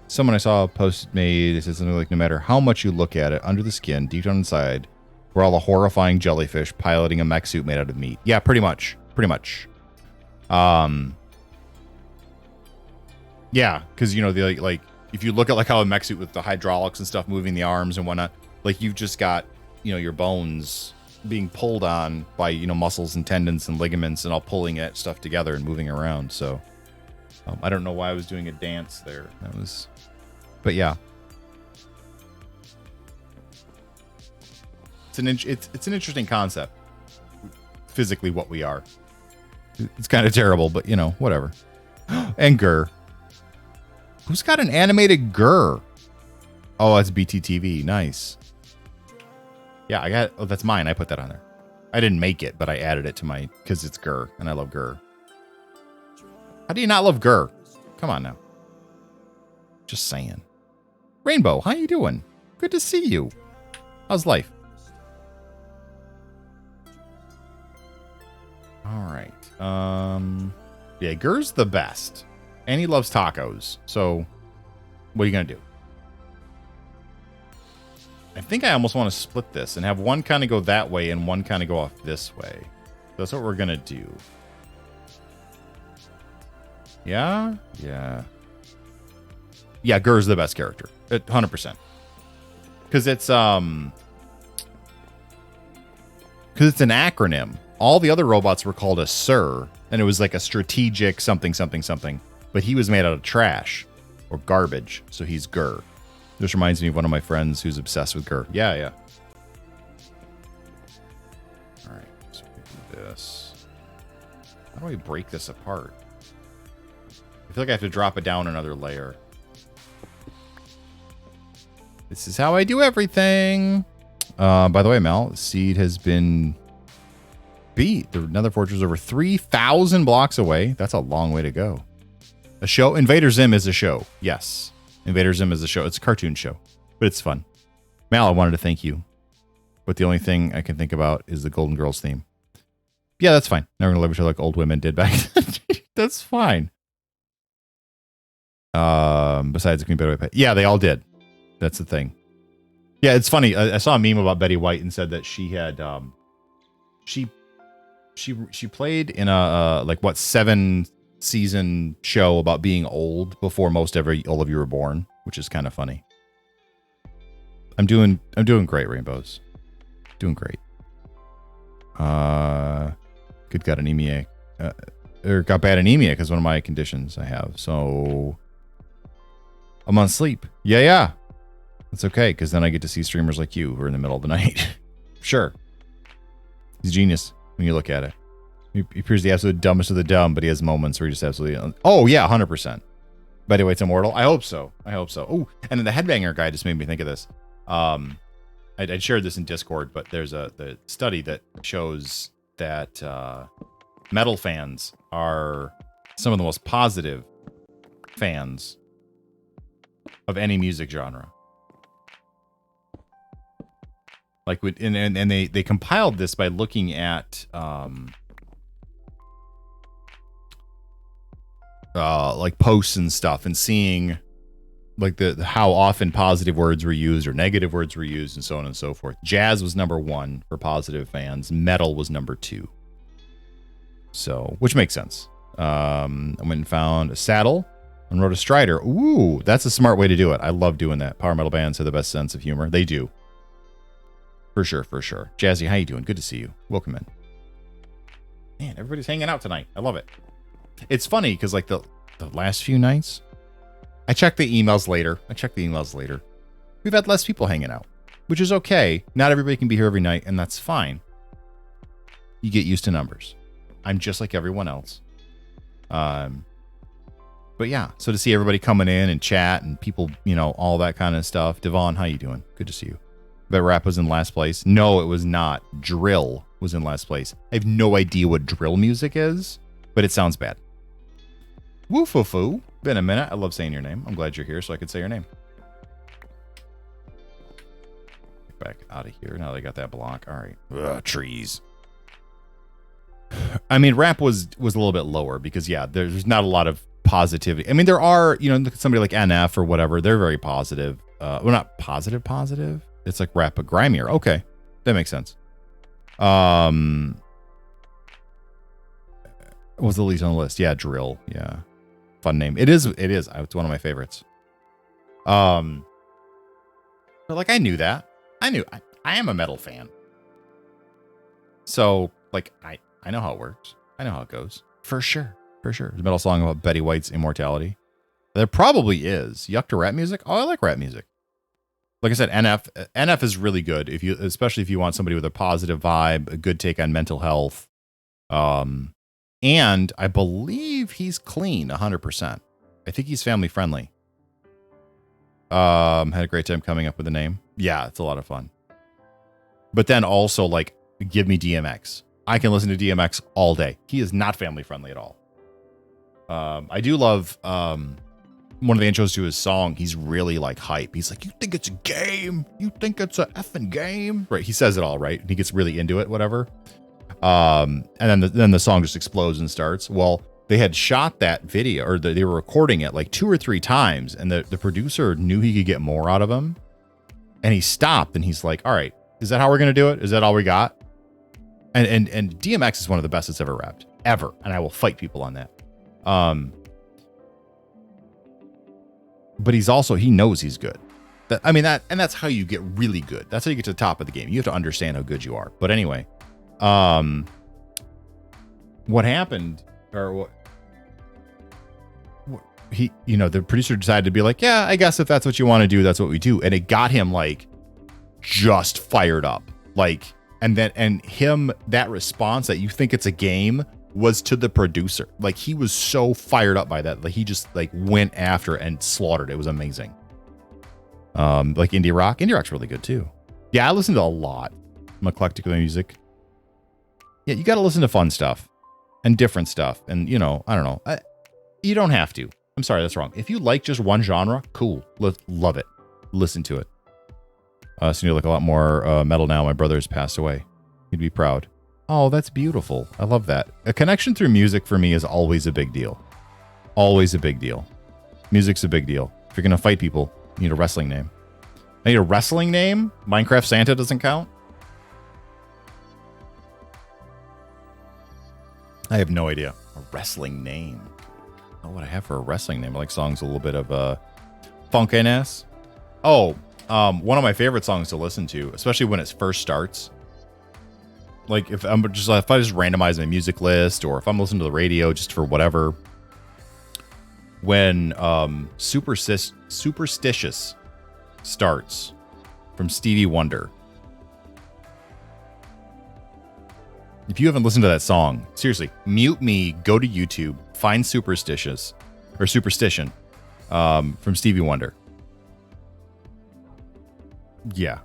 Someone I saw posted made, it said something like, no matter how much you look at it, under the skin, deep down inside, we're all a horrifying jellyfish piloting a mech suit made out of meat. Yeah, pretty much. Pretty much. Yeah, because, you know, the like if you look at like how a mech suit with the hydraulics and stuff moving the arms and whatnot, like you've just got, you know, your bones being pulled on by, you know, muscles and tendons and ligaments and all pulling that stuff together and moving around. So I don't know why I was doing a dance there. That was, but yeah, it's an interesting concept. Physically, what we are. It's kind of terrible, but you know, whatever. And Gurr. Who's got an animated Gurr? Oh, that's BTTV. Nice. Yeah, I got. Oh, that's mine. I put that on there. I didn't make it, but I added it to my because it's Gurr, and I love Gurr. How do you not love Gurr? Come on now. Just saying. Rainbow, how you doing? Good to see you. How's life? All right. Yeah, Gurr's the best. And he loves tacos. So, what are you going to do? I think I almost want to split this and have one kind of go that way and one kind of go off this way. That's what we're going to do. Yeah? Yeah. Yeah, Gurr's the best character. 100%. Because it's an acronym. All the other robots were called a SIR, and it was like a strategic something, something, something. But he was made out of trash or garbage, so he's Gurr. This reminds me of one of my friends who's obsessed with Gurr. Yeah, yeah. All right, so we do this. How do I break this apart? I feel like I have to drop it down another layer. This is how I do everything. By the way, Mal, Seed has been beat. The Nether Fortress is over 3,000 blocks away. That's a long way to go. A show? Invader Zim is a show. Yes. Invader Zim is a show. It's a cartoon show, but it's fun. Mal, I wanted to thank you. But the only thing I can think about is the Golden Girls theme. Yeah, that's fine. Now we're going to live each other like old women did back then. That's fine. Besides the Queen Betty White. Yeah, they all did. That's the thing. Yeah, it's funny. I saw a meme about Betty White and said that she had she played in a like what 7-season show about being old before all of you were born, which is kind of funny. I'm doing great, Rainbows. Doing great. Good got anemia. Or got bad anemia because one of my conditions I have. So I'm on sleep. Yeah. That's okay, because then I get to see streamers like you who are in the middle of the night. Sure. He's a genius when you look at it. He appears the absolute dumbest of the dumb, but he has moments where he just absolutely... Oh, yeah, 100%. By the way, it's immortal? I hope so. I hope so. Oh, and then the Headbanger guy just made me think of this. I shared this in Discord, but there's the study that shows that metal fans are some of the most positive fans of any music genre. Like, and they compiled this by looking at like posts and stuff and seeing like the how often positive words were used or negative words were used and so on and so forth. Jazz was number 1 for positive fans. Metal was number 2. So, which makes sense. I went and found a saddle and rode a Strider. Ooh, that's a smart way to do it. I love doing that. Power metal bands have the best sense of humor. They do. For sure, for sure. Jazzy, how you doing? Good to see you. Welcome in. Man, everybody's hanging out tonight. I love it. It's funny because like the last few nights, I check the emails later. We've had less people hanging out, which is okay. Not everybody can be here every night, and that's fine. You get used to numbers. I'm just like everyone else. But yeah, so to see everybody coming in and chat and people, you know, all that kind of stuff. Devon, how you doing? Good to see you. Bet Rap was in last place. No, it was not. Drill was in last place. I have no idea what drill music is, but it sounds bad. Woo-foo-foo. Been a minute. I love saying your name. I'm glad you're here so I could say your name. Get back out of here. Now they got that block. All right. Ugh, trees. I mean, rap was a little bit lower because, yeah, there's not a lot of positivity. I mean, there are, you know, somebody like NF or whatever. They're very positive. Well, not positive. It's like rap, but grimier. Okay. That makes sense. What was the least on the list? Yeah, drill. Yeah. Fun name. It is. It's one of my favorites. But like I knew that. I am a metal fan. So like I know how it works. I know how it goes. For sure. There's a metal song about Betty White's immortality. There probably is. Yuck to rap music. Oh, I like rap music. Like I said, NF is really good especially if you want somebody with a positive vibe, a good take on mental health. And I believe he's clean 100%. I think he's family friendly. Had a great time coming up with a name. Yeah, it's a lot of fun. But then also like give me DMX. I can listen to DMX all day. He is not family friendly at all. I do love one of the intros to his song. He's really like hype. He's like, "You think it's a game? You think it's a effing game?" Right? He says it all right. He gets really into it. Whatever. And then the song just explodes and starts. Well, they had shot that video, or they were recording it like 2 or 3 times, and the producer knew he could get more out of him, and he stopped and he's like, "All right, is that how we're gonna do it? Is that all we got?" And DMX is one of the best that's ever rapped, ever, and I will fight people on that. But he knows he's good. That's how you get really good. That's how you get to the top of the game. You have to understand how good you are. But anyway, what happened, or what he, you know, the producer decided to be like, "Yeah, I guess if that's what you want to do, that's what we do." And it got him like just fired up. Like, that response that you think it's a game was to the producer. Like, he was so fired up by that. Like, he just like went after and slaughtered. It was amazing. Like indie rock. Indie rock's really good too. Yeah, I listen to a lot. I'm eclectic with music. Yeah, you got to listen to fun stuff and different stuff. And, you know, I don't know. You don't have to. I'm sorry, that's wrong. If you like just one genre, cool. Love it. Listen to it. So you like a lot more metal now. My brother has passed away. He'd be proud. Oh, that's beautiful. I love that. A connection through music for me is always a big deal. Always a big deal. Music's a big deal. If you're going to fight people, you need a wrestling name. I need a wrestling name? Minecraft Santa doesn't count? I have no idea. A wrestling name. Oh, what I have for a wrestling name. I like songs a little bit of funkiness. Oh, one of my favorite songs to listen to, especially when it first starts. Like if I just randomize my music list, or if I'm listening to the radio just for whatever. When Superstitious starts from Stevie Wonder. If you haven't listened to that song, seriously, mute me, go to YouTube, find Superstition from Stevie Wonder. Yeah.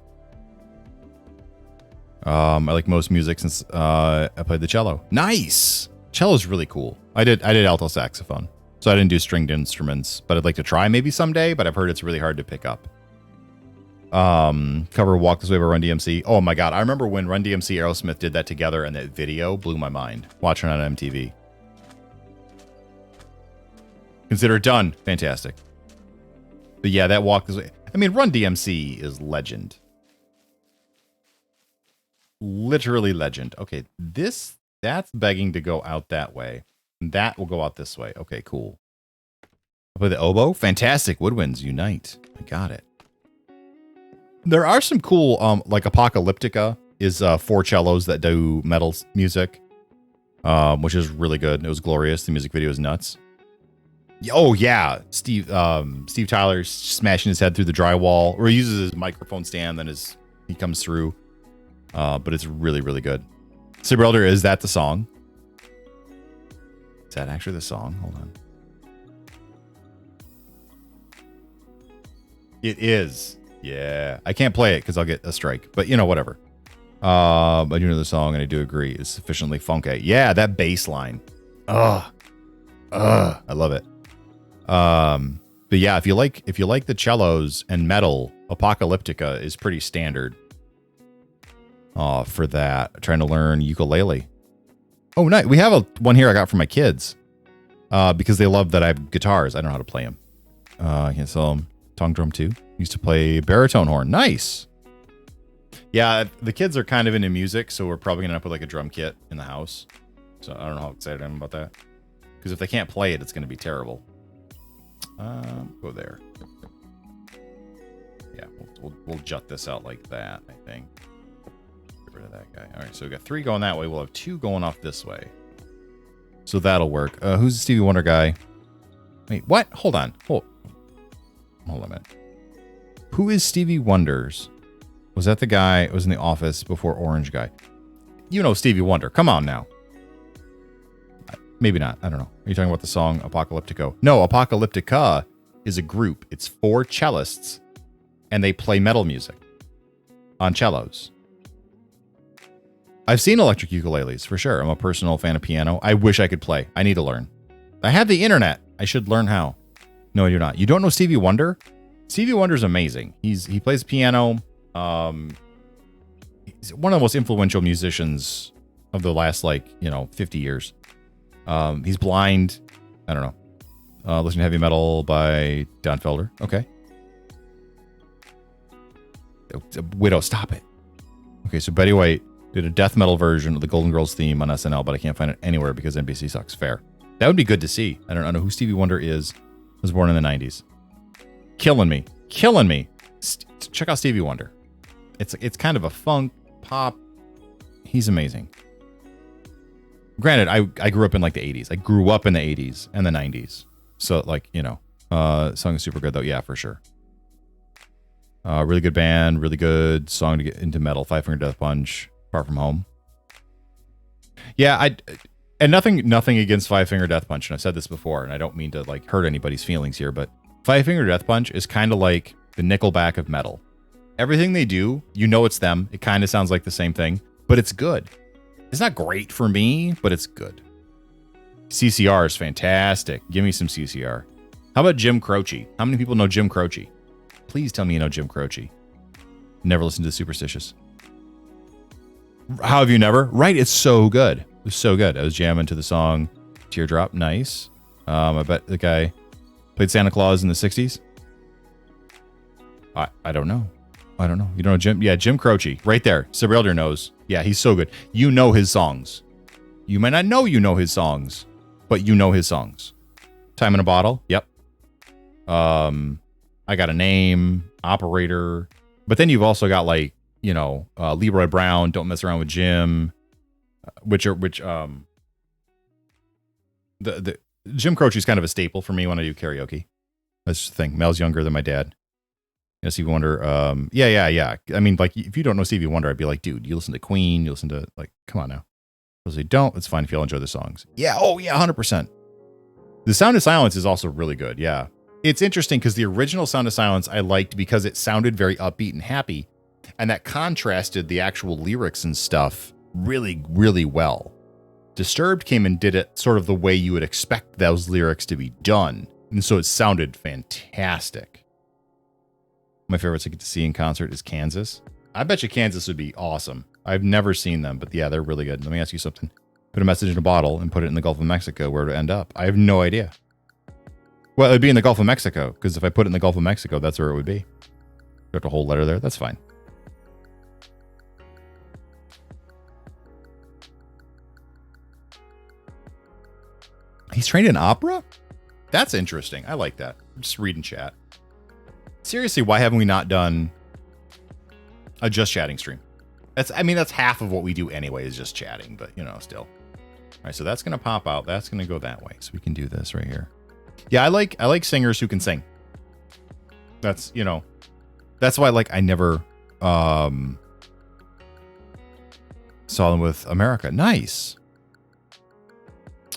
I like most music since I played the cello. Nice. Cello's really cool. I did alto saxophone, so I didn't do stringed instruments, but I'd like to try maybe someday, but I've heard it's really hard to pick up. Cover Walk This Way by Run DMC. Oh my god, I remember when Run DMC Aerosmith did that together, and that video blew my mind. Watching it on MTV. Consider it done. Fantastic. But yeah, that Walk This Way. I mean, Run DMC is legend. Literally legend. Okay, that's begging to go out that way. That will go out this way. Okay, cool. I'll play the oboe. Fantastic. Woodwinds unite. I got it. There are some cool, like Apocalyptica is 4 cellos that do metal music, which is really good. It was glorious. The music video is nuts. Oh yeah, Steve Tyler smashing his head through the drywall, or he uses his microphone stand, then he comes through. But it's really, really good. Saber Elder, is that the song? Is that actually the song? Hold on. It is. Yeah. I can't play it because I'll get a strike. But, whatever. I do know the song, and I do agree. It's sufficiently funky. Yeah, that bass line. I love it. But yeah, if you like the cellos and metal, Apocalyptica is pretty standard. For that, trying to learn ukulele. Oh, nice. We have one here I got from my kids, because they love that I have guitars. I don't know how to play them. I can sell them. Tongue drum too. Used to play baritone horn. Nice. Yeah, the kids are kind of into music, so we're probably gonna end up with like a drum kit in the house. So I don't know how excited I am about that. Because if they can't play it, it's gonna be terrible. Go there. Yeah, we'll jut this out like that, I think. Rid of that guy. All right, so we got 3 going that way. We'll have 2 going off this way. So that'll work. Who's the Stevie Wonder guy? Wait, what? Hold on. Hold on a minute. Who is Stevie Wonder's? Was that the guy who was in The Office before Orange guy? You know Stevie Wonder. Come on now. Maybe not. I don't know. Are you talking about the song Apocalyptico? No, Apocalyptica is a group. It's 4 cellists, and they play metal music on cellos. I've seen electric ukuleles, for sure. I'm a personal fan of piano. I wish I could play. I need to learn. I have the internet. I should learn how. No, you're not. You don't know Stevie Wonder? Stevie Wonder's amazing. He plays piano. He's one of the most influential musicians of the last, 50 years. He's blind. I don't know. Listen to heavy metal by Don Felder. Okay. Widow, stop it. Okay, so Betty White did a death metal version of the Golden Girls theme on SNL, but I can't find it anywhere because NBC sucks. Fair. That would be good to see. I don't know who Stevie Wonder is. Was born in the 90s. Killing me. Check out Stevie Wonder. It's kind of a funk pop. He's amazing. Granted, I grew up in the 80s. I grew up in the 80s and the 90s. So song is super good though. Yeah, for sure. Really good band, really good song to get into metal. Five Finger Death Punch. Far From Home. Yeah, and nothing against Five Finger Death Punch, and I've said this before, and I don't mean to hurt anybody's feelings here, but Five Finger Death Punch is kind of like the Nickelback of metal. Everything they do, it's them. It kind of sounds like the same thing, but it's good. It's not great for me, but it's good. CCR is fantastic. Give me some CCR. How about Jim Croce? How many people know Jim Croce? Please tell me you know Jim Croce. Never listened to Superstitious. How have you never? Right, it's so good. It was so good. I was jamming to the song Teardrop. Nice. I bet the guy played Santa Claus in the 60s. I don't know. You don't know Jim? Yeah, Jim Croce. Right there. Saber Elder knows. Yeah, he's so good. You know his songs. You might not know his songs, but you know his songs. Time in a Bottle. Yep. I Got a Name. Operator. But then you've also got Leroy Brown, Don't Mess Around with Jim, the Jim Croce is kind of a staple for me when I do karaoke. That's the thing. Mel's younger than my dad. Yeah, Stevie Wonder. Yeah. I mean, like, if you don't know Stevie Wonder, I'd be like, dude, you listen to Queen, you listen to, like, come on now. If you don't, it's fine if you all enjoy the songs. Yeah, oh yeah, 100%. The Sound of Silence is also really good, yeah. It's interesting because the original Sound of Silence I liked because it sounded very upbeat and happy, and that contrasted the actual lyrics and stuff really, really well. Disturbed came and did it sort of the way you would expect those lyrics to be done, and so it sounded fantastic. My favorites I get to see in concert is Kansas. I bet you Kansas would be awesome. I've never seen them, but yeah, they're really good. Let me ask you something. Put a message in a bottle and put it in the Gulf of Mexico, where it would end up. I have no idea. Well, it would be in the Gulf of Mexico, because if I put it in the Gulf of Mexico, that's where it would be. Got a whole letter there. That's fine. He's trained in opera? That's interesting. I like that. I'm just reading chat. Seriously, why haven't we not done a just chatting stream? That's half of what we do anyway, is just chatting, but still. All right, so that's going to pop out. That's going to go that way. So we can do this right here. Yeah, I like singers who can sing. That's, that's why I never saw them with America. Nice.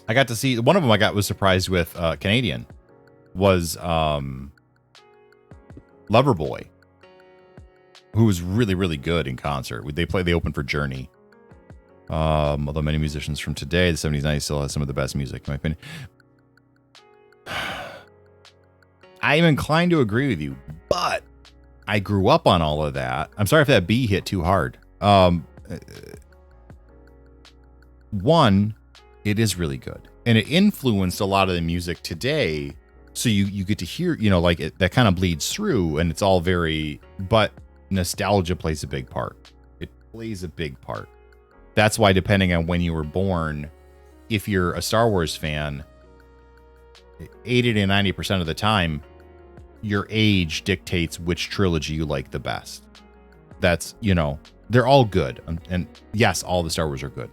I got to see one of them. Was surprised with Canadian was Loverboy, who was really, really good in concert. They opened for Journey. Although many musicians from today, the 70s, 90s, still has some of the best music, in my opinion. I am inclined to agree with you, but I grew up on all of that. I'm sorry if that B hit too hard. One, it is really good, and it influenced a lot of the music today. So you get to hear, that kind of bleeds through, and it's all very, but nostalgia plays a big part. It plays a big part. That's why, depending on when you were born, if you're a Star Wars fan, 80 to 90% of the time, your age dictates which trilogy you like the best. That's, they're all good. And yes, all the Star Wars are good.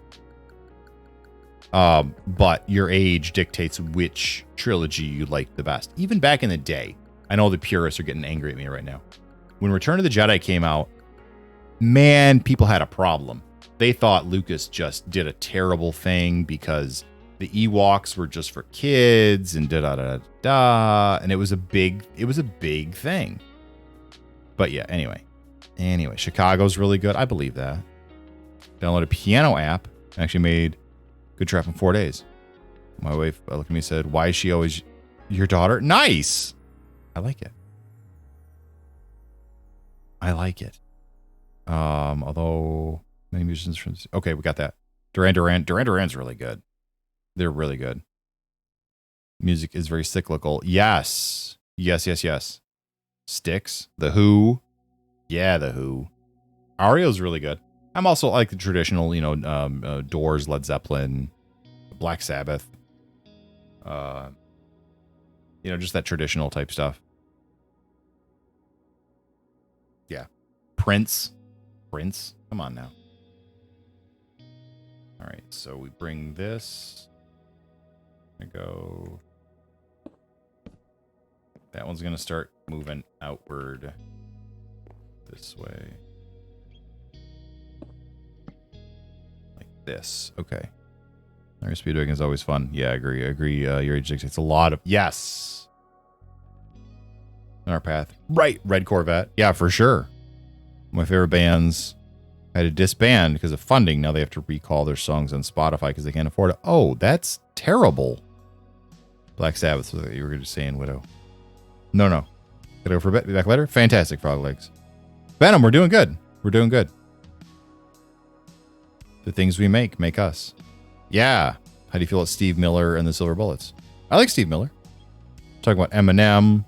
But your age dictates which trilogy you like the best. Even back in the day, I know the purists are getting angry at me right now. When Return of the Jedi came out, man, people had a problem. They thought Lucas just did a terrible thing because the Ewoks were just for kids and da-da-da-da. And it was a big thing. But yeah, anyway, Chicago's really good. I believe that. Download a piano app. Actually made good trap in 4 days. My wife looked at me and said, why is she always your daughter? Nice. I like it. Although many musicians from, okay, we got that. Duran Duran's really good. They're really good. Music is very cyclical. Yes. Styx. The Who. Yeah, The Who. REO's really good. I'm also like the traditional, Doors, Led Zeppelin, Black Sabbath. Just that traditional type stuff. Yeah. Prince. Come on now. All right, so we bring this. I go. That one's going to start moving outward this way. Like this. Okay. Our speedwagon is always fun. Yeah, I agree. Your age dictates a lot of... Yes! On our path. Right, Red Corvette. Yeah, for sure. My favorite bands had to disband because of funding. Now they have to recall their songs on Spotify because they can't afford it. Oh, that's terrible. Black Sabbath was what you were just saying, Widow. No. Gotta go for a bit. Be back later. Fantastic, Frog Legs. Venom, we're doing good. The things we make us. Yeah. How do you feel about Steve Miller and the Silver Bullets? I like Steve Miller. Talking about Eminem.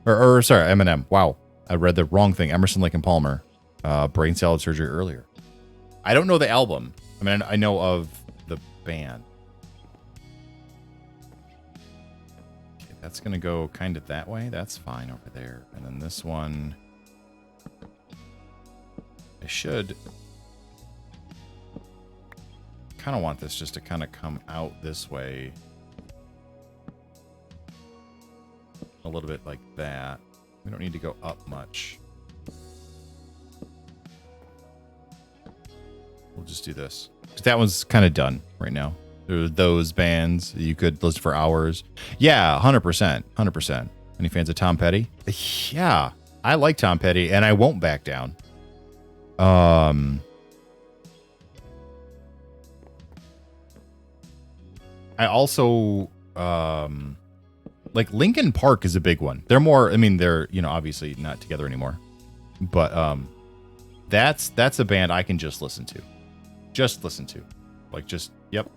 Sorry, Eminem. Wow. I read the wrong thing. Emerson, Lake and Palmer. Brain salad surgery earlier. I don't know the album. I mean, I know of the band. Okay, that's going to go kind of that way. That's fine over there. And then this one. I should kind of want this just to kind of come out this way. A little bit like that. We don't need to go up much. We'll just do this. 'Cause that one's kind of done right now. There are those bands you could listen for hours. Yeah, 100%. 100%. Any fans of Tom Petty? Yeah, I like Tom Petty, and I won't back down. I also like Linkin Park is a big one. They're more, I mean, they're, you know, obviously not together anymore. But that's a band I can just listen to. Just listen to. Like just yep.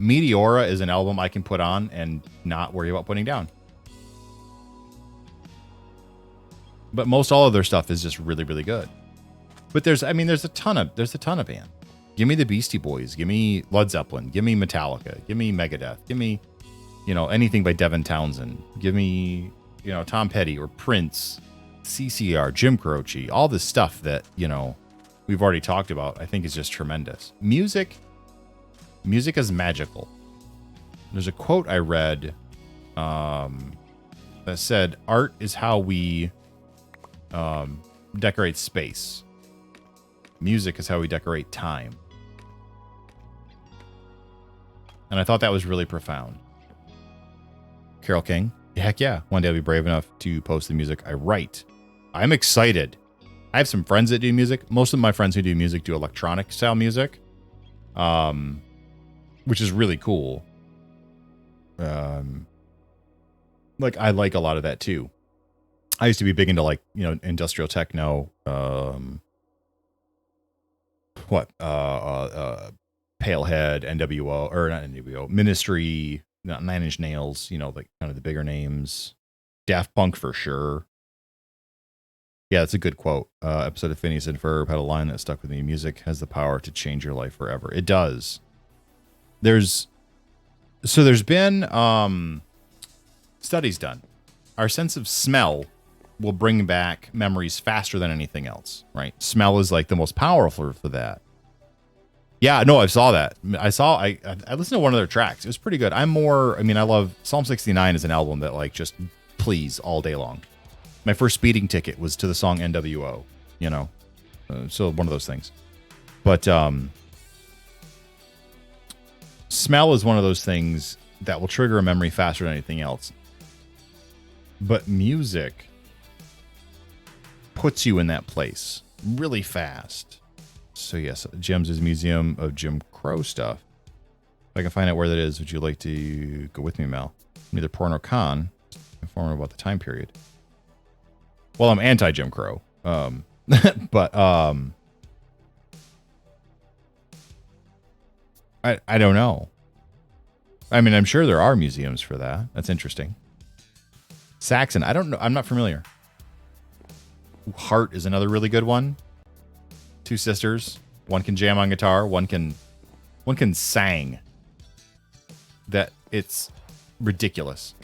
Meteora is an album I can put on and not worry about putting down. But most all of their stuff is just really, really good. But there's a ton of band. Give me the Beastie Boys. Give me Led Zeppelin. Give me Metallica. Give me Megadeth. Give me, you know, anything by Devin Townsend. Give me, you know, Tom Petty or Prince, CCR, Jim Croce. All this stuff that, you know, we've already talked about, I think is just tremendous. Music is magical. There's a quote I read that said, art is how we decorate space. Music is how we decorate time. And I thought that was really profound. Carole King. Heck yeah. One day I'll be brave enough to post the music I write. I'm excited. I have some friends that do music. Most of my friends who do music do electronic style music. Which is really cool. Like I like a lot of that too. I used to be big into like, you know, industrial techno, Palehead, NWO, or not NWO, Ministry, Nine Inch Nails, you know, like kind of the bigger names. Daft Punk for sure. Yeah, it's a good quote. Episode of Phineas and Ferb had a line that stuck with me. Music has the power to change your life forever. It does. There's been studies done. Our sense of smell will bring back memories faster than anything else, right? Smell is like the most powerful for that. Yeah, no, I saw that. I listened to one of their tracks. It was pretty good. I love Psalm 69 is an album that like just please all day long. My first speeding ticket was to the song NWO, you know? So one of those things. But smell is one of those things that will trigger a memory faster than anything else. But music puts you in that place really fast. So yes, Gems is a museum of Jim Crow stuff. If I can find out where that is, would you like to go with me, Mel? Neither porn or con. Inform about the time period. Well, I'm anti-Jim Crow. But I don't know. I mean, I'm sure there are museums for that. That's interesting. Saxon, I don't know. I'm not familiar. Heart is another really good one. Two sisters. One can jam on guitar. One can sang. That it's ridiculous.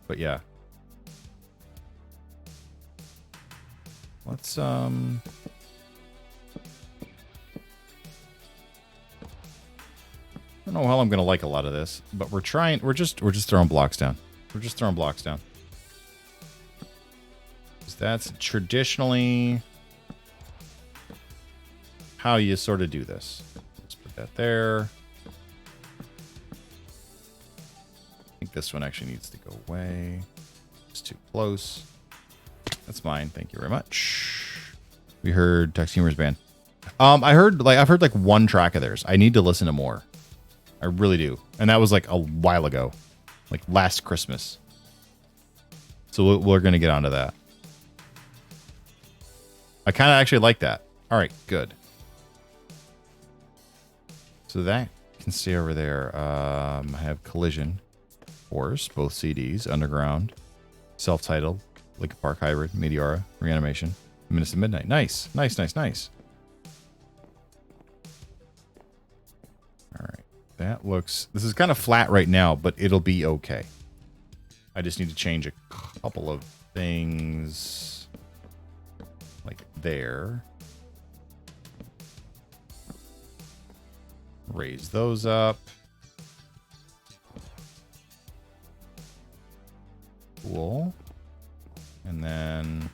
But yeah. Let's I don't know how I'm gonna like a lot of this, but we're just throwing blocks down. We're just throwing blocks down. That's traditionally how you sort of do this. Let's put that there. I think this one actually needs to go away. It's too close. That's mine. Thank you very much. We heard Tex Humor's band. I've heard like one track of theirs. I need to listen to more. I really do. And that was like a while ago. Like last Christmas. So we're going to get onto that. I kind of actually like that. All right, good. So that can stay over there. I have Collision, of course, both CDs, Underground, self-titled, Linkin Park Hybrid, Meteora, Reanimation, Minutes of Midnight. Nice, nice, nice, nice. All right, that looks. This is kind of flat right now, but it'll be okay. I just need to change a couple of things. Like there. Raise those up. Cool. And then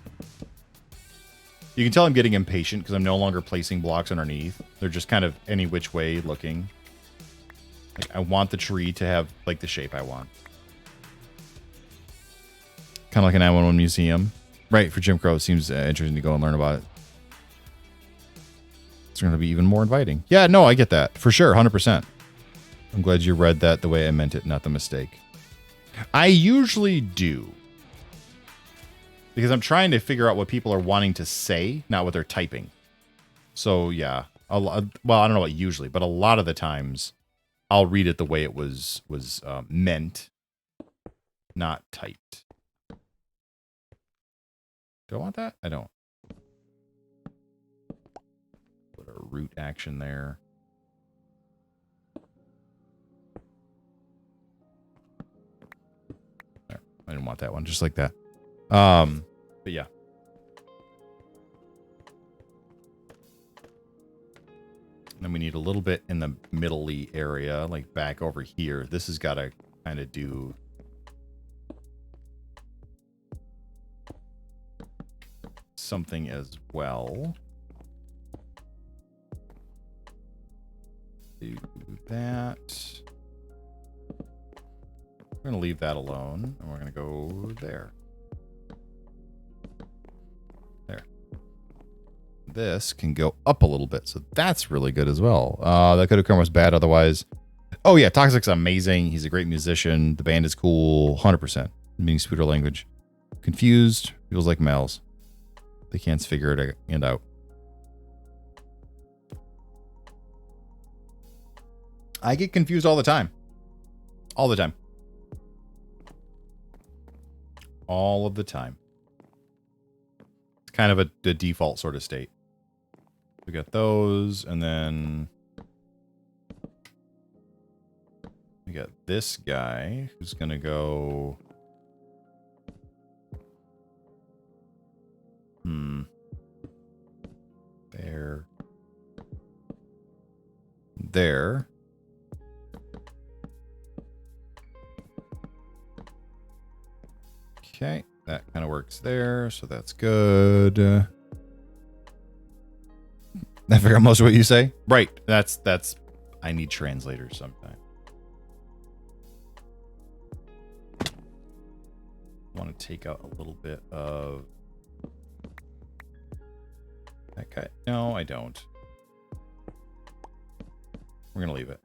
you can tell I'm getting impatient because I'm no longer placing blocks underneath. They're just kind of any which way looking. Like, I want the tree to have like the shape I want. Kind of like an 911 museum. Right, for Jim Crow, it seems interesting to go and learn about it. It's going to be even more inviting. Yeah, no, I get that. For sure, 100%. I'm glad you read that the way I meant it, not the mistake. I usually do. Because I'm trying to figure out what people are wanting to say, not what they're typing. So, yeah. Well, I don't know what usually, but a lot of the times, I'll read it the way it was meant, not typed. Do I want that? I don't. Put a root action there. There. I didn't want that one, just like that. But yeah. And then we need a little bit in the middle-y area, like back over here. This has got to kind of do something as well. Do that. We're going to leave that alone, and we're going to go there. There. This can go up a little bit, so that's really good as well. That could have come as bad otherwise. Oh yeah, Toxic's amazing. He's a great musician. The band is cool, 100%. Meaning scooter language. Confused, feels like males. They can't figure it out. I get confused all the time. All the time. All of the time. It's kind of the default sort of state. We got those, and then we got this guy who's going to go... There. There. Okay, that kind of works there, so that's good. I figure out most of what you say. Right, that's. I need translators sometime. I want to take out a little bit of that guy. No, I don't. We're gonna leave it.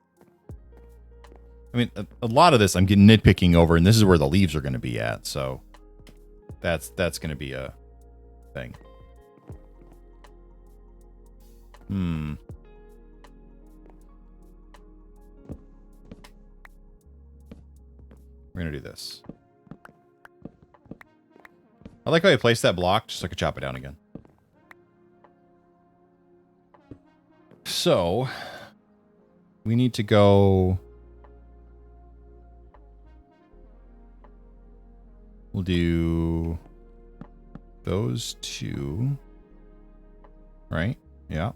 I mean, a lot of this I'm getting nitpicking over, and this is where the leaves are going to be at. So that's going to be a thing. We're going to do this. I like how I placed that block just so I could chop it down again. So we need to go... We'll do those two, right? Yeah.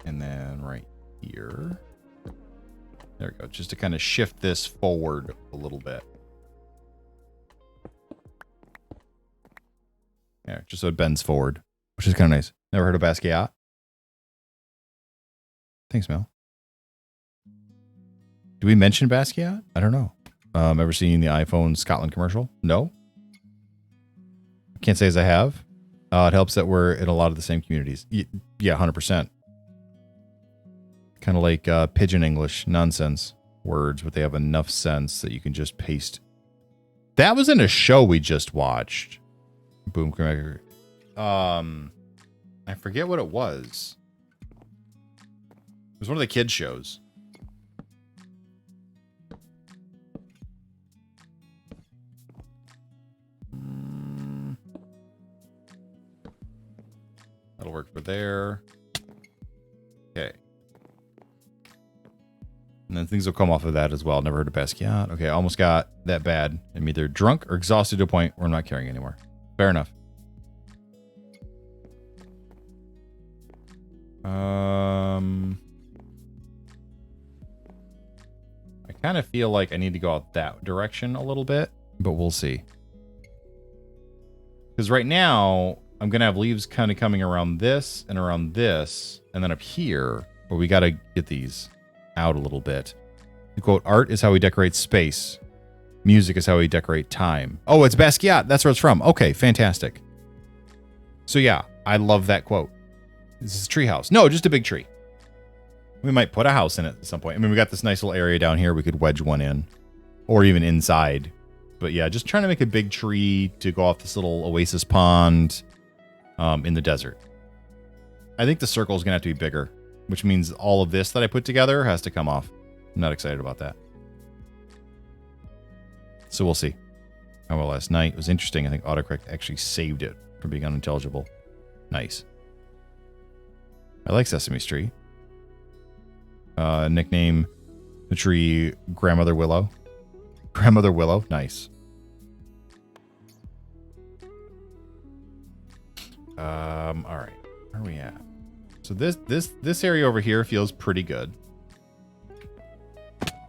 And then right here. There we go. Just to kind of shift this forward a little bit. Yeah, just so it bends forward, which is kind of nice. Never heard of Basquiat? Thanks, Mel. Do we mention Basquiat? I don't know. Ever seen the iPhone Scotland commercial? No. Can't say as I have. It helps that we're in a lot of the same communities. Yeah, 100%. Kind of like Pidgin English nonsense words, but they have enough sense that you can just paste. That was in a show we just watched. Boom. I forget what it was. It was one of the kids' shows. That'll work for there. Okay. And then things will come off of that as well. Never heard of Basquiat. Okay, almost got that bad. I'm either drunk or exhausted to a point where I'm not caring anymore. Fair enough. kind of feel like I need to go out that direction a little bit, but we'll see. Because right now, I'm going to have leaves kind of coming around this, and then up here, but we got to get these out a little bit. The quote, art is how we decorate space. Music is how we decorate time. Oh, it's Basquiat. That's where it's from. Okay, fantastic. So yeah, I love that quote. This is a tree house. No, just a big tree. We might put a house in it at some point. I mean, we got this nice little area down here. We could wedge one in, or even inside. But yeah, just trying to make a big tree to go off this little oasis pond in the desert. I think the circle is going to have to be bigger, which means all of this that I put together has to come off. I'm not excited about that. So we'll see. How well last night. It was interesting. I think autocorrect actually saved it from being unintelligible. Nice. I like Sesame Street. Nickname the tree Grandmother Willow. Grandmother Willow. Nice. All right. Where are we at? So this area over here feels pretty good.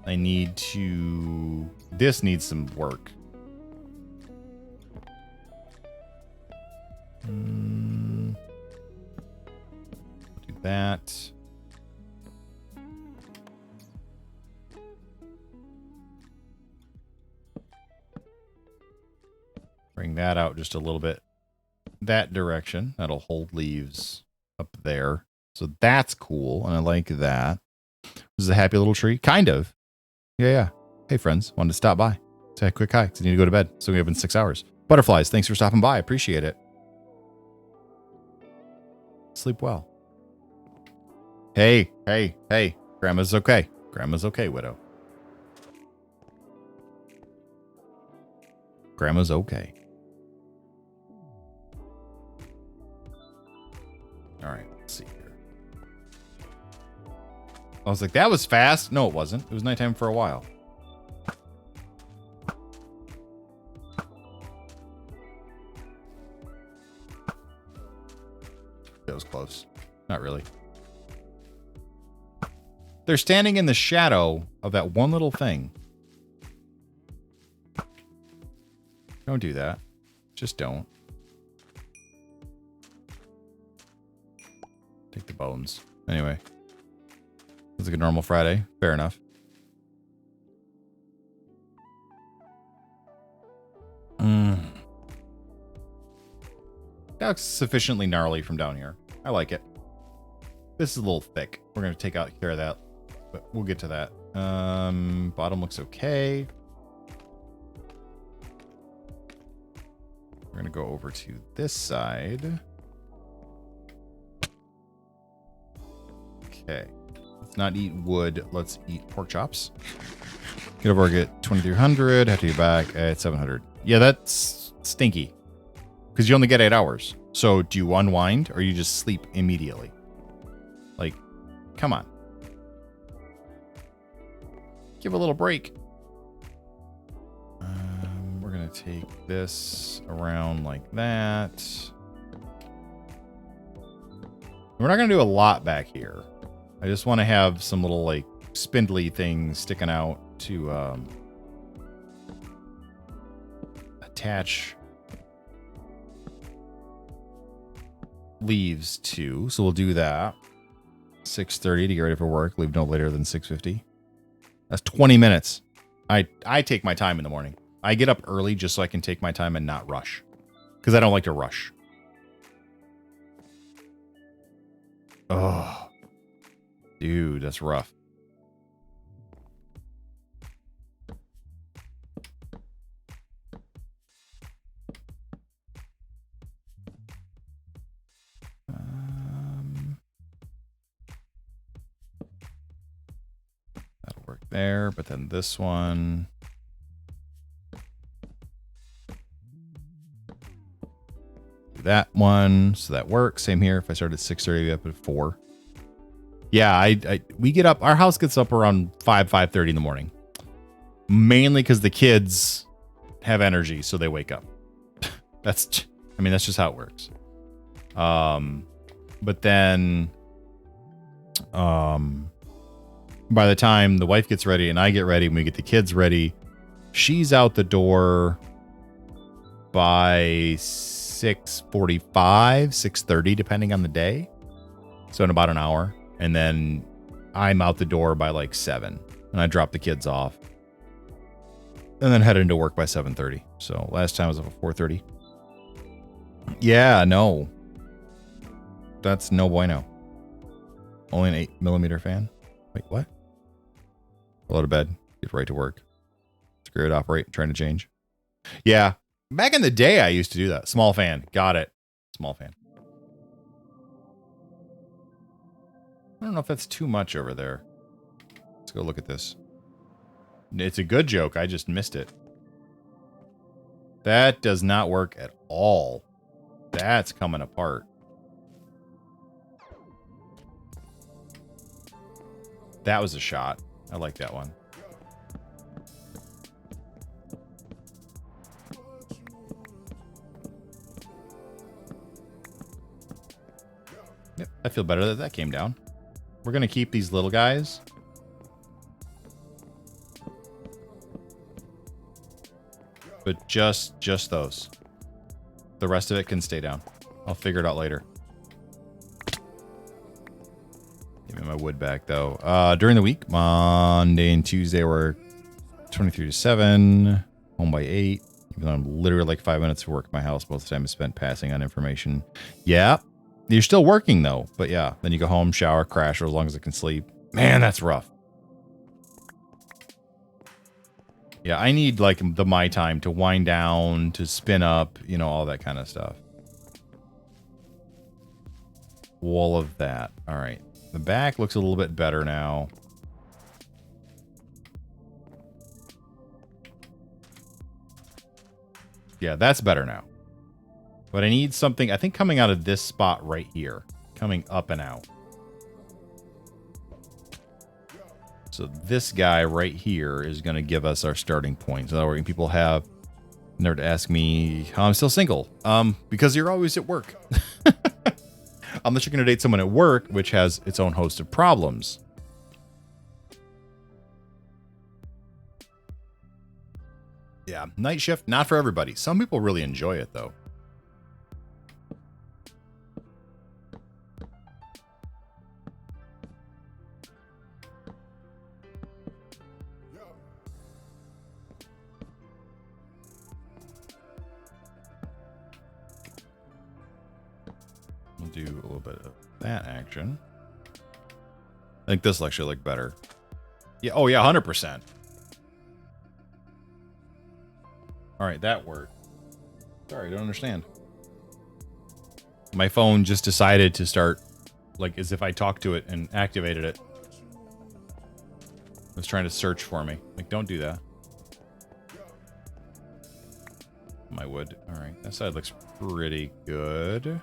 I need to... This needs some work. Do that. Bring that out just a little bit. That direction. That'll hold leaves up there. So that's cool, and I like that. This is a happy little tree. Kind of. Yeah. Hey, friends. Wanted to stop by. Say a quick hi, because I need to go to bed. So we have in 6 hours. Butterflies, thanks for stopping by. Appreciate it. Sleep well. Hey. Grandma's okay. Grandma's okay, widow. Grandma's okay. All right, let's see here. I was like, that was fast. No, it wasn't. It was nighttime for a while. That was close. Not really. They're standing in the shadow of that one little thing. Don't do that. Just don't. Take the bones. Anyway. It's like a normal Friday. Fair enough. That looks sufficiently gnarly from down here. I like it. This is a little thick. We're going to take out care of that. But we'll get to that. Bottom looks okay. We're going to go over to this side. Okay. Let's not eat wood. Let's eat pork chops. Get over, get 2300. Have to be back at 700. Yeah, that's stinky. Because you only get 8 hours. So do you unwind or you just sleep immediately? Like, come on. Give a little break. We're going to take this around like that. We're not going to do a lot back here. I just want to have some little like spindly things sticking out to attach leaves to. So we'll do that. 6:30 to get ready for work. Leave no later than 6:50. That's 20 minutes. I take my time in the morning. I get up early just so I can take my time and not rush. Because I don't like to rush. Oh. Dude, that's rough. That'll work there, but then this one. Do that one, so that works. Same here. If I start at 6:30, we up at 4. Yeah, we get up. Our house gets up around 5:30 in the morning. Mainly because the kids have energy, so they wake up. That's just how it works. But then, by the time the wife gets ready and I get ready and we get the kids ready, she's out the door by 6:45, 6:30, depending on the day. So in about an hour. And then I'm out the door by like 7 and I drop the kids off and then head into work by 7:30. So last time was up at 4:30. Yeah, no. That's no bueno. Only an 8mm fan. Wait, what? Go to bed. Get right to work. Screw it, operate. Trying to change. Yeah. Back in the day, I used to do that. Small fan. Got it. Small fan. I don't know if that's too much over there. Let's go look at this. It's a good joke. I just missed it. That does not work at all. That's coming apart. That was a shot. I like that one. Yep, I feel better that that came down. We're going to keep these little guys. But just those. The rest of it can stay down. I'll figure it out later. Give me my wood back, though. During the week, Monday and Tuesday, we're 23 to 7, home by 8. Even though I'm literally like 5 minutes to work at my house, most of the time is spent passing on information. Yeah, you're still working, though. But yeah, then you go home, shower, crash, or as long as I can sleep. Man, that's rough. Yeah, I need like the my time to wind down, to spin up, you know, all that kind of stuff. All of that. All right. The back looks a little bit better now. Yeah, that's better now. But I need something, I think, coming out of this spot right here. Coming up and out. So this guy right here is going to give us our starting point. So when people have never to ask me how I'm still single. Because you're always at work. Unless you're going to date someone at work, which has its own host of problems. Yeah, night shift, not for everybody. Some people really enjoy it, though. We'll do a little bit of that action. I think this will actually look better. Yeah, oh yeah, 100%. All right, that worked. Sorry, I don't understand. My phone just decided to start, like, as if I talked to it and activated it. It was trying to search for me. Like, don't do that. My wood. All right, that side looks pretty good.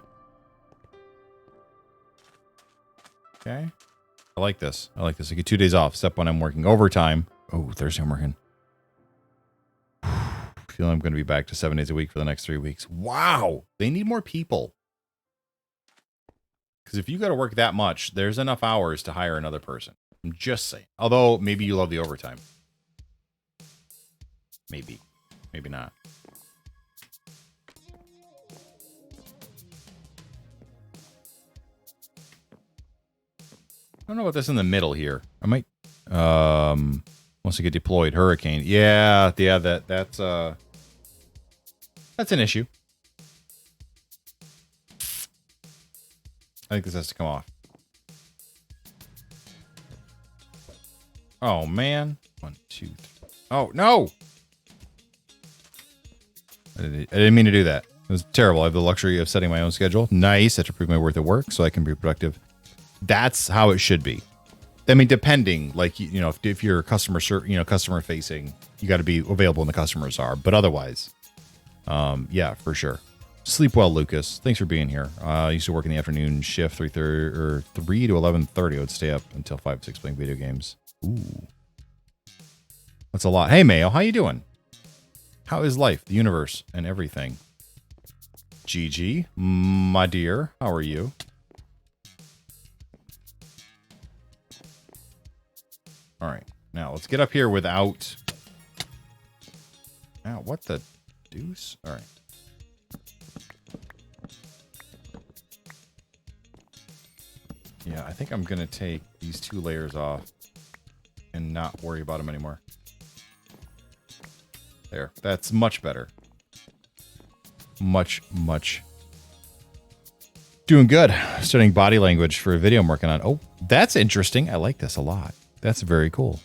Okay. I like this. I like this. I get 2 days off, except when I'm working overtime. Oh, Thursday I'm working. I feel I'm going to be back to 7 days a week for the next 3 weeks. Wow. They need more people. Because if you got to work that much, there's enough hours to hire another person. I'm just saying. Although, maybe you love the overtime. Maybe. Maybe not. I don't know about this in the middle here. I might, once I get deployed, hurricane. Yeah, that's an issue. I think this has to come off. Oh man, 1, 2, 3. Oh no! I didn't mean to do that. It was terrible. I have the luxury of setting my own schedule. Nice. I have to prove my worth at work so I can be productive. That's how it should be. I mean, depending, like, you know, if you're customer facing, you got to be available when the customers are. But otherwise, yeah, for sure. Sleep well, Lucas. Thanks for being here. I used to work in the afternoon shift, 3 to 11:30. I would stay up until 5, 6 playing video games. Ooh, that's a lot. Hey, Mayo, how you doing? How is life, the universe, and everything? Gigi, my dear, how are you? All right. Now, let's get up here without... Now, what the deuce? All right. Yeah, I think I'm going to take these 2 layers off and not worry about them anymore. There. That's much better. Much, much. Doing good. Studying body language for a video I'm working on. Oh, that's interesting. I like this a lot. That's very cool.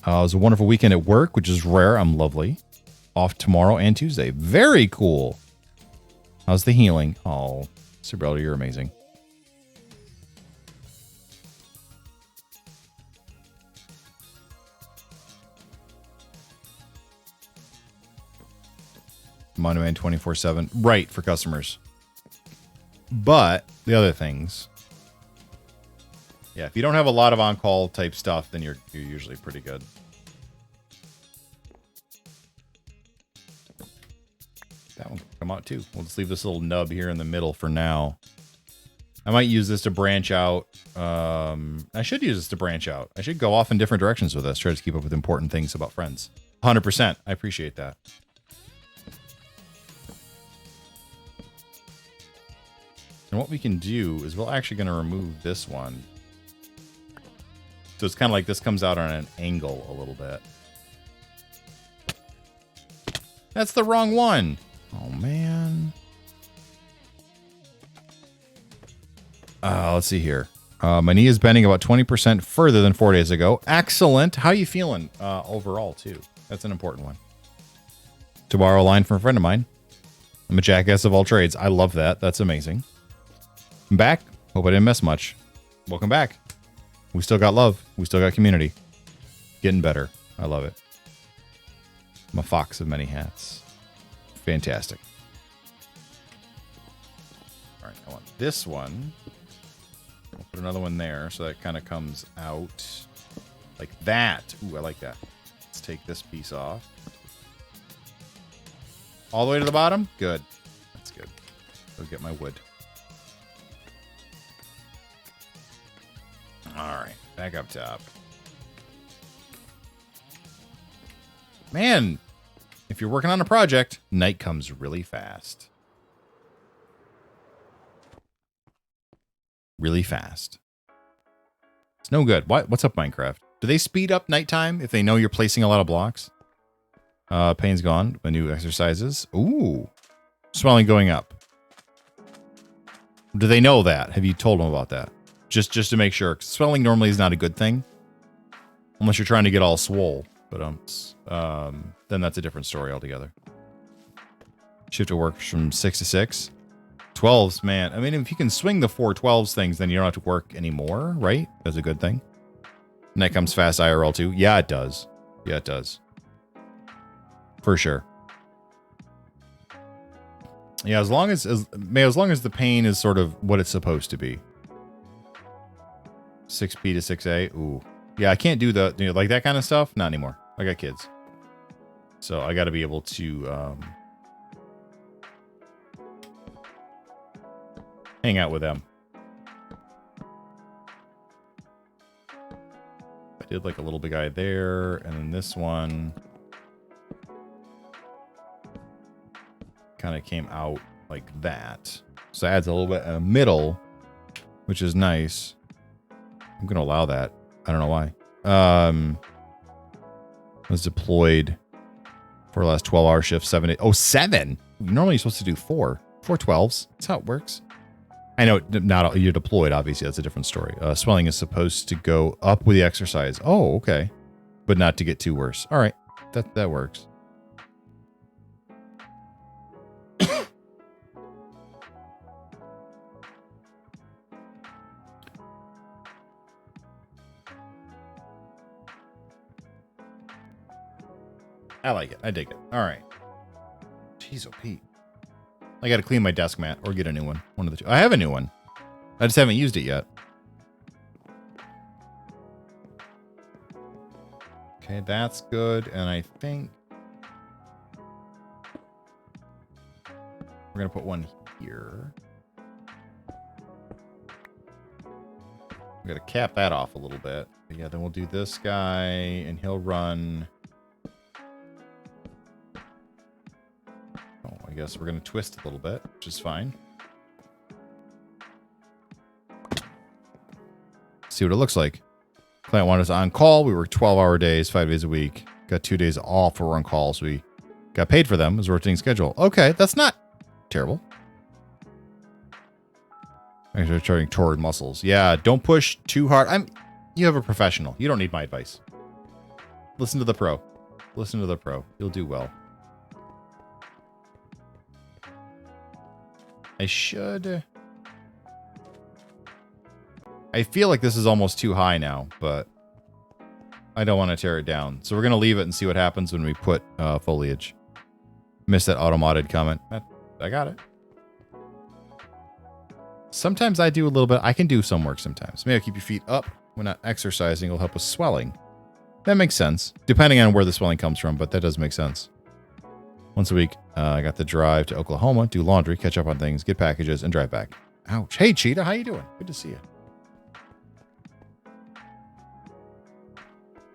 It was a wonderful weekend at work, which is rare. I'm lovely. Off tomorrow and Tuesday. Very cool. How's the healing? Oh, Sabrelda, you're amazing. Monoman 24/7. Right, for customers. But the other things. Yeah, if you don't have a lot of on-call type stuff, then you're usually pretty good. That one can come out too. We'll just leave this little nub here in the middle for now. I might use this to branch out. I should use this to branch out. I should go off in different directions with this. Try to keep up with important things about friends. 100%. I appreciate that. And what we can do is we're actually going to remove this one. So it's kind of like this comes out on an angle a little bit. That's the wrong one. Oh, man. Let's see here. My knee is bending about 20% further than 4 days ago. Excellent. How are you feeling overall, too? That's an important one. To borrow a line from a friend of mine. I'm a jackass of all trades. I love that. That's amazing. I'm back. Hope I didn't miss much. Welcome back. We still got love. We still got community. Getting better. I love it. I'm a fox of many hats. Fantastic. All right, I want this one. I'll put another one there so that kind of comes out like that. Ooh, I like that. Let's take this piece off. All the way to the bottom? Good. That's good. Go get my wood. All right, back up top. Man, if you're working on a project, night comes really fast. Really fast. It's no good. What's up, Minecraft? Do they speed up nighttime if they know you're placing a lot of blocks? Pain's gone. The new exercises. Ooh. Swelling going up. Do they know that? Have you told them about that? Just to make sure. 'Cause swelling normally is not a good thing. Unless you're trying to get all swole. But then that's a different story altogether. Shift to work from 6 to 6. 12s, man. I mean, if you can swing the 4 12s things, then you don't have to work anymore, right? That's a good thing. And that comes fast IRL too. Yeah, it does. Yeah, it does. For sure. Yeah, as long as the pain is sort of what it's supposed to be. 6P to 6A. Ooh. Yeah, I can't do the, like that kind of stuff. Not anymore. I got kids. So I got to be able to hang out with them. I did like a little big eye there. And then this one kind of came out like that. So it adds a little bit in the middle, which is nice. I'm going to allow that. I don't know why. Was deployed for the last 12-hour shift. 7 days. Oh, 7. Normally you're supposed to do 4. 4 12s. That's how it works. I know not you're deployed. Obviously, that's a different story. Swelling is supposed to go up with the exercise. Oh, okay, but not to get too worse. All right, that works. I like it. I dig it. All right. Jeez, oh Pete. I got to clean my desk mat or get a new one. One of the two. I have a new one. I just haven't used it yet. Okay, that's good. And I think we're going to put one here. We got to cap that off a little bit. Yeah, then we'll do this guy, and he'll run. Oh, I guess we're going to twist a little bit, which is fine. See what it looks like. Client wanted us on call. We work 12-hour days, 5 days a week. Got 2 days off for on call, so we got paid for them. It was a rotating schedule. Okay, that's not terrible. Actually, charging toward muscles. Yeah, don't push too hard. You have a professional. You don't need my advice. Listen to the pro. Listen to the pro. You'll do well. I feel like this is almost too high now, but I don't want to tear it down. So we're going to leave it and see what happens when we put foliage. Missed that auto-modded comment. I got it. Sometimes I do a little bit. I can do some work sometimes. Maybe I'll keep your feet up when not exercising. It'll help with swelling. That makes sense. Depending on where the swelling comes from, but that does make sense. Once a week, I got the drive to Oklahoma, do laundry, catch up on things, get packages, and drive back. Ouch. Hey, Cheetah. How you doing? Good to see you.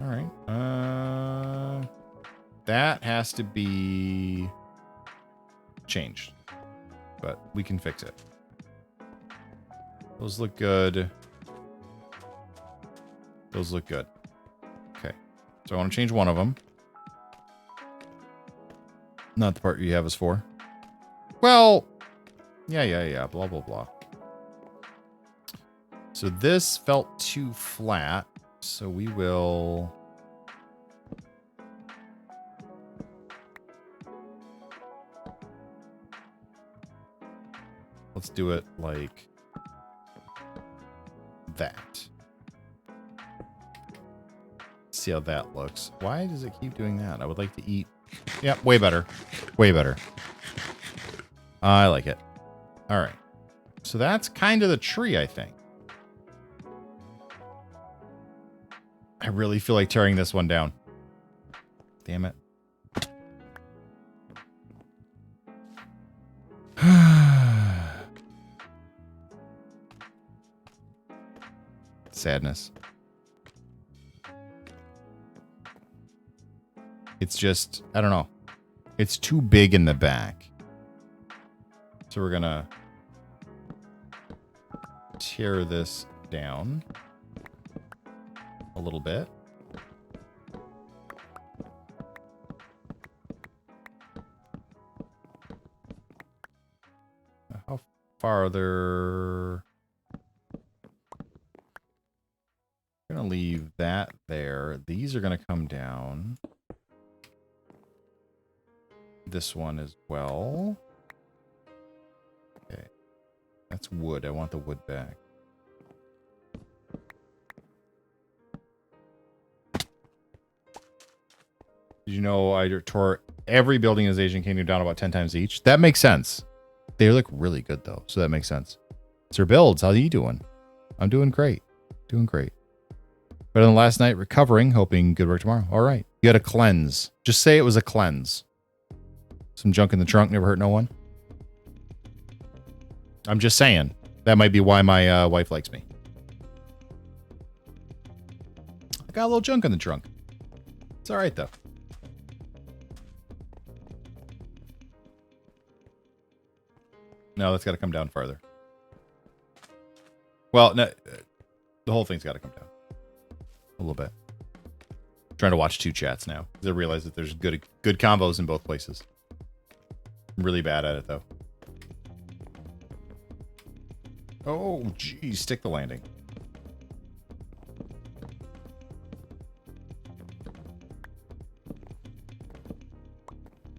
All right. That has to be changed, but we can fix it. Those look good. Those look good. Okay. So I want to change one of them. Not the part you have us for. Well, yeah. Blah, blah, blah. So this felt too flat. So we will... Let's do it like that. See how that looks. Why does it keep doing that? I would like to eat. Yeah, way better. Way better. I like it. All right. So that's kind of the tree, I think. I really feel like tearing this one down. Damn it. Sadness. It's just, I don't know. It's too big in the back. So we're gonna tear this down a little bit. How farther? I'm gonna leave that there. These are gonna come down. This one as well. Okay. That's wood. I want the wood back. Did you know I tore every building in Asian Kingdom down about 10 times each? That makes sense. They look really good, though, so that makes sense. Sir Builds, how are you doing? I'm doing great. Doing great. Better than last night, recovering, hoping good work tomorrow. All right. You had a cleanse. Just say it was a cleanse. Some junk in the trunk never hurt no one. I'm just saying. That might be why my wife likes me. I got a little junk in the trunk. It's all right, though. No, that's got to come down farther. Well, no, the whole thing's got to come down. A little bit. I'm trying to watch two chats now. Because I realize that there's good combos in both places. I'm really bad at it, though. Oh, geez. Stick the landing.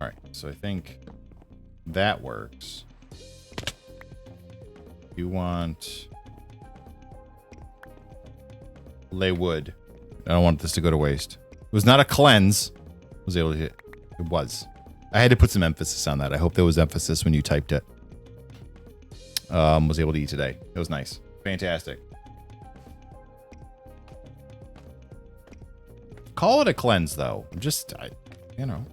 All right. So I think that works. You want... lay wood. I don't want this to go to waste. It was not a cleanse. I was able to hit. It was. I had to put some emphasis on that. I hope there was emphasis when you typed it. Was able to eat today. It was nice. Fantastic. Call it a cleanse, though. Just, you know.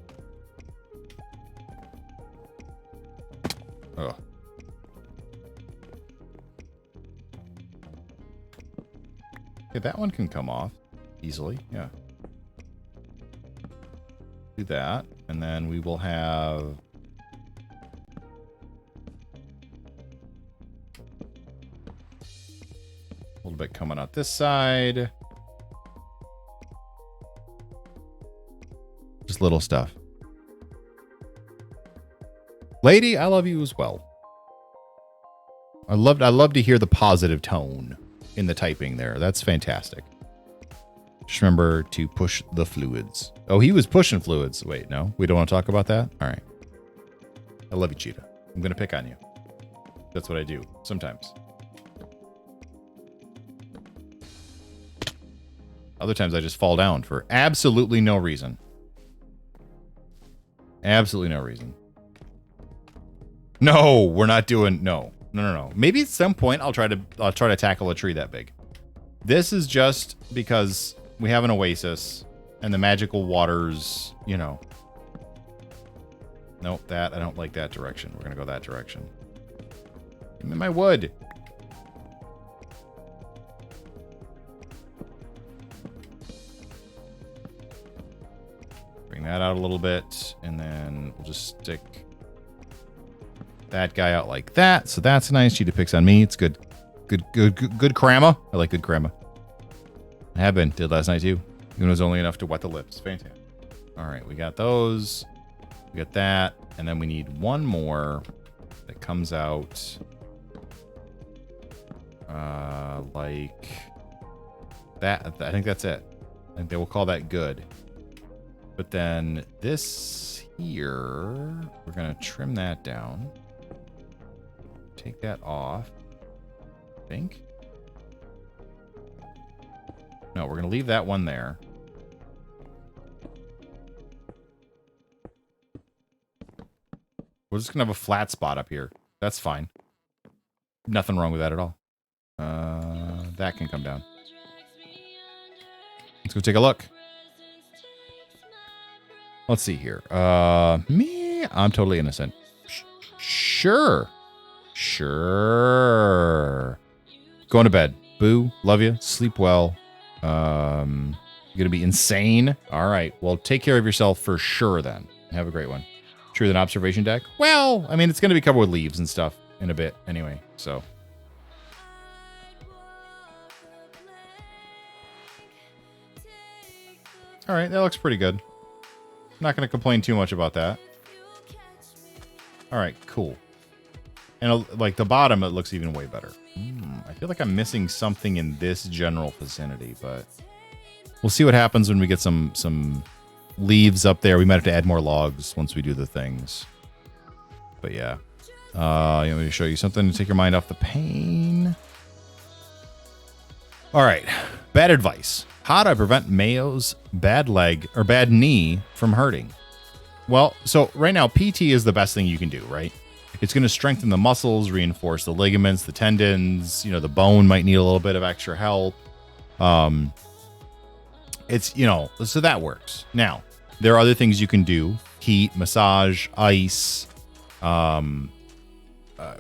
Ugh. Okay, that one can come off. easily. Yeah. Do that. And then we will have... a little bit coming out this side. Just little stuff. Lady, I love you as well. I love to hear the positive tone in the typing there. That's fantastic. Just remember to push the fluids. Oh, he was pushing fluids. Wait, no, we don't want to talk about that? All right. I love you, Cheetah. I'm going to pick on you. That's what I do sometimes. Other times I just fall down for absolutely no reason. Absolutely no reason. No, we're not doing... No. Maybe at some point I'll try to tackle a tree that big. This is just because we have an oasis and the magical waters, you know. Nope, I don't like that direction. We're going to go that direction. Give me my wood. Bring that out a little bit, and then we'll just stick that guy out like that. So that's nice. Cheetah picks on me. It's good. Good crama. I like good crama. I have been. Did last night too. Even it was only enough to wet the lips. Fantastic. All right, we got those. We got that. And then we need one more that comes out like that. I think that's it. I think they will call that good. But then this here, we're going to trim that down. Take that off. I think. No, we're going to leave that one there. We're just going to have a flat spot up here. That's fine. Nothing wrong with that at all. That can come down. Let's go take a look. Let's see here. Me? I'm totally innocent. Sure. Going to bed. Boo. Love you. Sleep well. You're gonna be insane. All right. Well, take care of yourself for sure then. Have a great one. True than observation deck? Well, I mean, it's gonna be covered with leaves and stuff in a bit anyway, so. All right, that looks pretty good. Not gonna complain too much about that. All right, cool. And like the bottom, it looks even way better. I feel like I'm missing something in this general vicinity, but we'll see what happens when we get some leaves up there. We might have to add more logs once we do the things. But yeah. You want me to show you something to take your mind off the pain? All right. Bad advice. How do I prevent Mayo's bad leg or bad knee from hurting? Well, so right now, PT is the best thing you can do, right? It's going to strengthen the muscles, reinforce the ligaments, the tendons. You know, the bone might need a little bit of extra help. It's, you know, so that works. Now, there are other things you can do. Heat, massage, ice,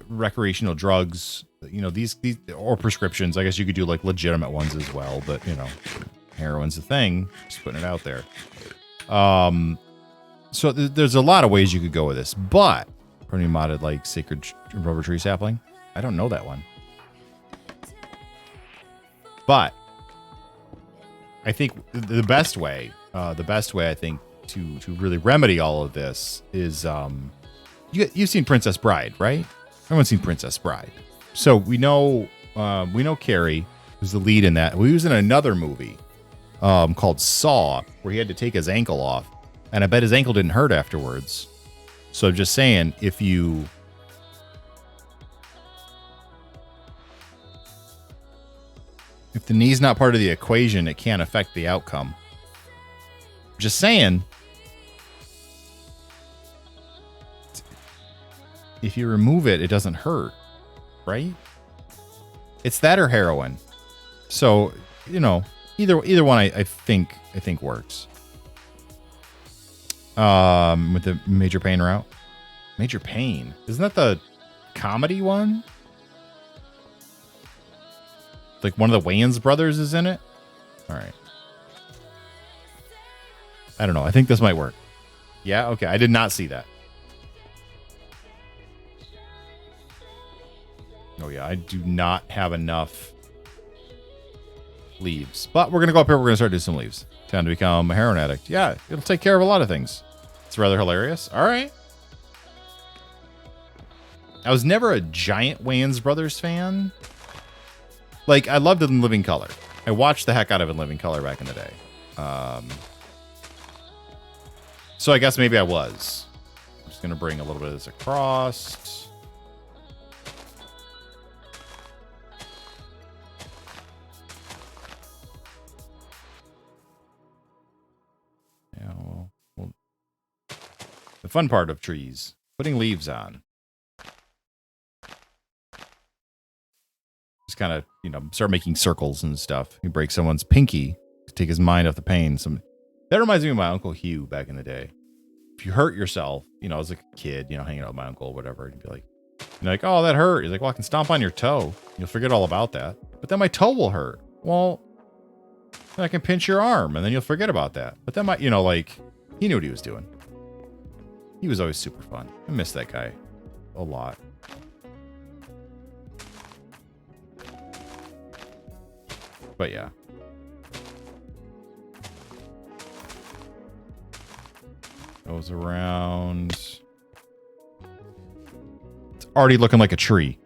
recreational drugs, you know, these or prescriptions. I guess you could do like legitimate ones as well, but you know, heroin's a thing. Just putting it out there. So there's a lot of ways you could go with this, but pretty modded like Sacred Rubber Tree Sapling. I don't know that one. But I think the best way I think to really remedy all of this is you've seen Princess Bride, right? Everyone's seen Princess Bride. So we know Carrie, who's the lead in that. He was in another movie called Saw, where he had to take his ankle off, and I bet his ankle didn't hurt afterwards. So I'm just saying, if the knee's not part of the equation, it can't affect the outcome. Just saying. If you remove it, it doesn't hurt, right? It's that or heroin. So, you know, either one I think works. With the Major Pain route. Major Pain. Isn't that the comedy one? Like one of the Wayans brothers is in it? All right. I don't know. I think this might work. Yeah, okay. I did not see that. Oh, yeah. I do not have enough leaves. But we're going to go up here. We're going to start doing some leaves. Time to become a heroin addict. Yeah, it'll take care of a lot of things. It's rather hilarious. All right. I was never a giant Wayans Brothers fan. Like, I loved In Living Color. I watched the heck out of In Living Color back in the day. So I guess maybe I was. I'm just going to bring a little bit of this across. Yeah, well, the fun part of trees, putting leaves on. Just kind of, you know, start making circles and stuff. You break someone's pinky to take his mind off the pain. That reminds me of my Uncle Hugh back in the day. If you hurt yourself, you know, as a kid, you know, hanging out with my uncle or whatever, and you'd be like, oh, that hurt. He's like, well, I can stomp on your toe. You'll forget all about that. But then my toe will hurt. Well, then I can pinch your arm, and then you'll forget about that. But then you know, like, he knew what he was doing. He was always super fun. I miss that guy a lot. But yeah. Goes around. It's already looking like a tree.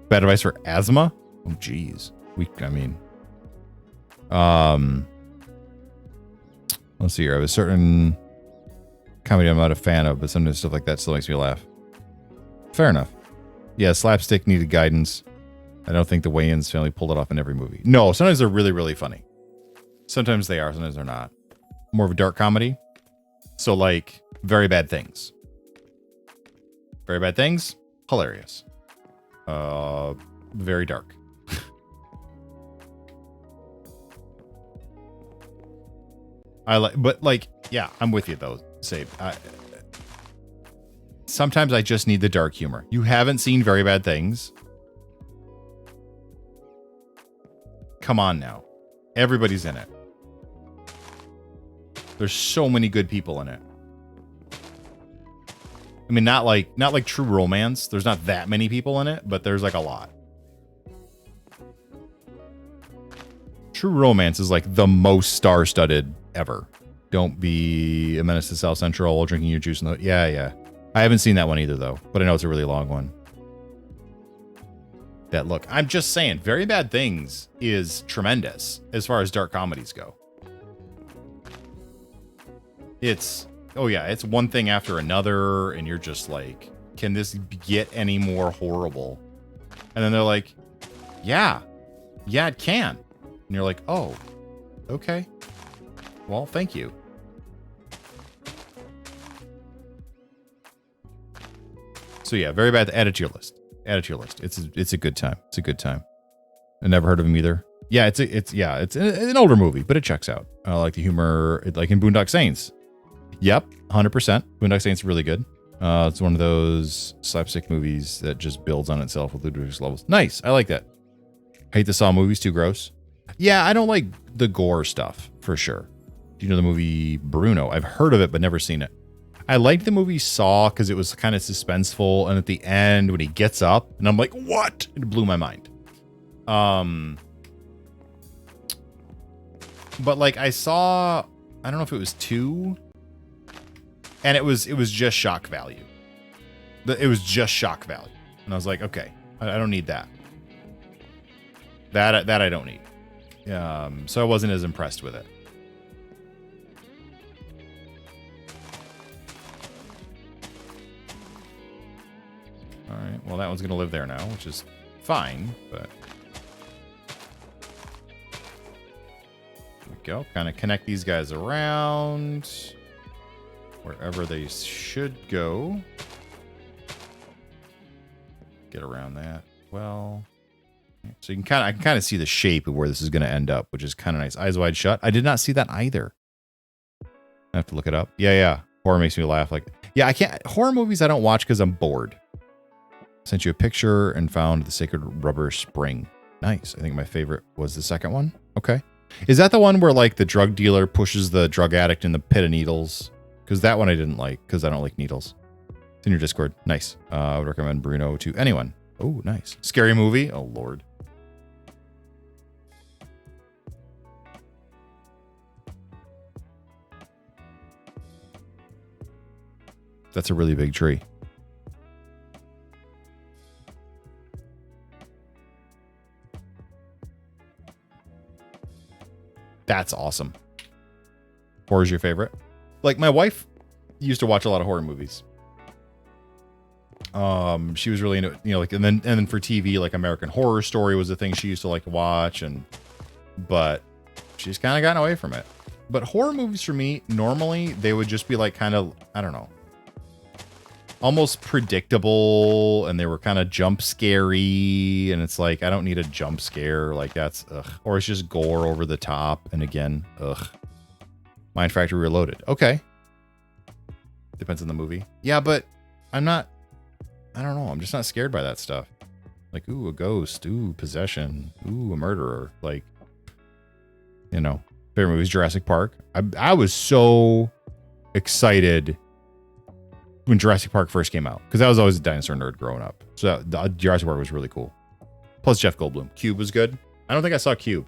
Bad advice for asthma? Oh, geez. Let's see here. I have a certain comedy I'm not a fan of, but sometimes stuff like that still makes me laugh. Fair enough. Yeah, slapstick needed guidance. I don't think the Wayans family pulled it off in every movie. No, sometimes they're really, really funny. Sometimes they are, sometimes they're not. More of a dark comedy. So, like, Very Bad Things. Very Bad Things, hilarious. Very dark. But yeah, I'm with you though, Sabe. Sometimes I just need the dark humor. You haven't seen Very Bad Things? Come on now. Everybody's in it. There's so many good people in it. I mean, not like True Romance. There's not that many people in it, but there's like a lot. True Romance is like the most star-studded ever. Don't be a menace to South Central while drinking your juice. Yeah. I haven't seen that one either, though, but I know it's a really long one. That look, I'm just saying, Very Bad Things is tremendous as far as dark comedies go. It's one thing after another, and you're just like, can this get any more horrible? And then they're like, yeah, it can. And you're like, oh, okay. Well, thank you. So yeah, Very Bad. Add it to your list. It's a good time. It's a good time. I never heard of him either. Yeah, it's an older movie, but it checks out. I like the humor, like in Boondock Saints. Yep, 100%. Boondock Saints is really good. It's one of those slapstick movies that just builds on itself with ludicrous levels. Nice, I like that. Hate the Saw movies, too gross. Yeah, I don't like the gore stuff, for sure. Do you know the movie Bruno? I've heard of it, but never seen it. I liked the movie Saw because it was kind of suspenseful, and at the end, when he gets up, and I'm like, what? It blew my mind. But like I saw, I don't know if it was 2, and it was just shock value. It was just shock value, and I was like, okay, I don't need that. That I don't need. So I wasn't as impressed with it. All right, well, that one's gonna live there now, which is fine, but there we go. Kind of connect these guys around wherever they should go. Get around that. Well, so I can kind of see the shape of where this is going to end up, which is kind of nice. Eyes Wide Shut. I did not see that either. I have to look it up. Yeah. Horror makes me laugh. Like, yeah, I can't. Horror movies I don't watch because I'm bored. Sent you a picture and found the Sacred Rubber Spring. Nice. I think my favorite was the second one. Okay. Is that the one where like the drug dealer pushes the drug addict in the pit of needles? Because that one I didn't like because I don't like needles. It's in your Discord. Nice. I would recommend Bruno to anyone. Oh, nice. Scary movie. Oh, Lord. That's a really big tree. That's awesome. Horror's your favorite? Like, my wife used to watch a lot of horror movies. She was really into, you know, like, and then for TV, like American Horror Story was a thing she used to like to watch, but she's kind of gotten away from it. But horror movies for me, normally they would just be like kind of, I don't know, almost predictable, and they were kind of jump scary, and it's like I don't need a jump scare, like that's ugh. Or it's just gore over the top, and again, ugh. Mind Factory Reloaded. Okay. Depends on the movie. Yeah, but I don't know, I'm just not scared by that stuff. Like, ooh, a ghost, ooh, possession, ooh, a murderer. Like, you know, favorite movie is Jurassic Park. I was so excited when Jurassic Park first came out, because I was always a dinosaur nerd growing up. So Jurassic Park was really cool. Plus Jeff Goldblum. Cube was good. I don't think I saw Cube.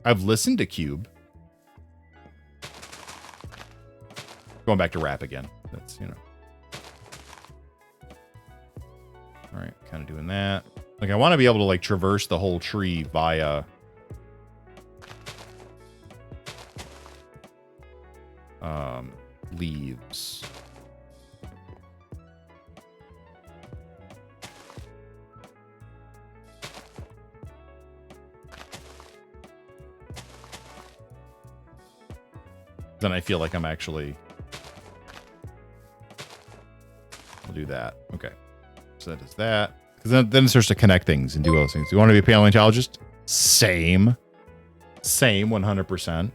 I've listened to Cube. Going back to rap again. That's, you know. All right, kind of doing that. Like, I want to be able to like traverse the whole tree via leaves. Then I feel like I'm actually... I'll do that. Okay. So that is that. Because then it starts to connect things and do those things. Do you want to be a paleontologist? Same. Same, 100%.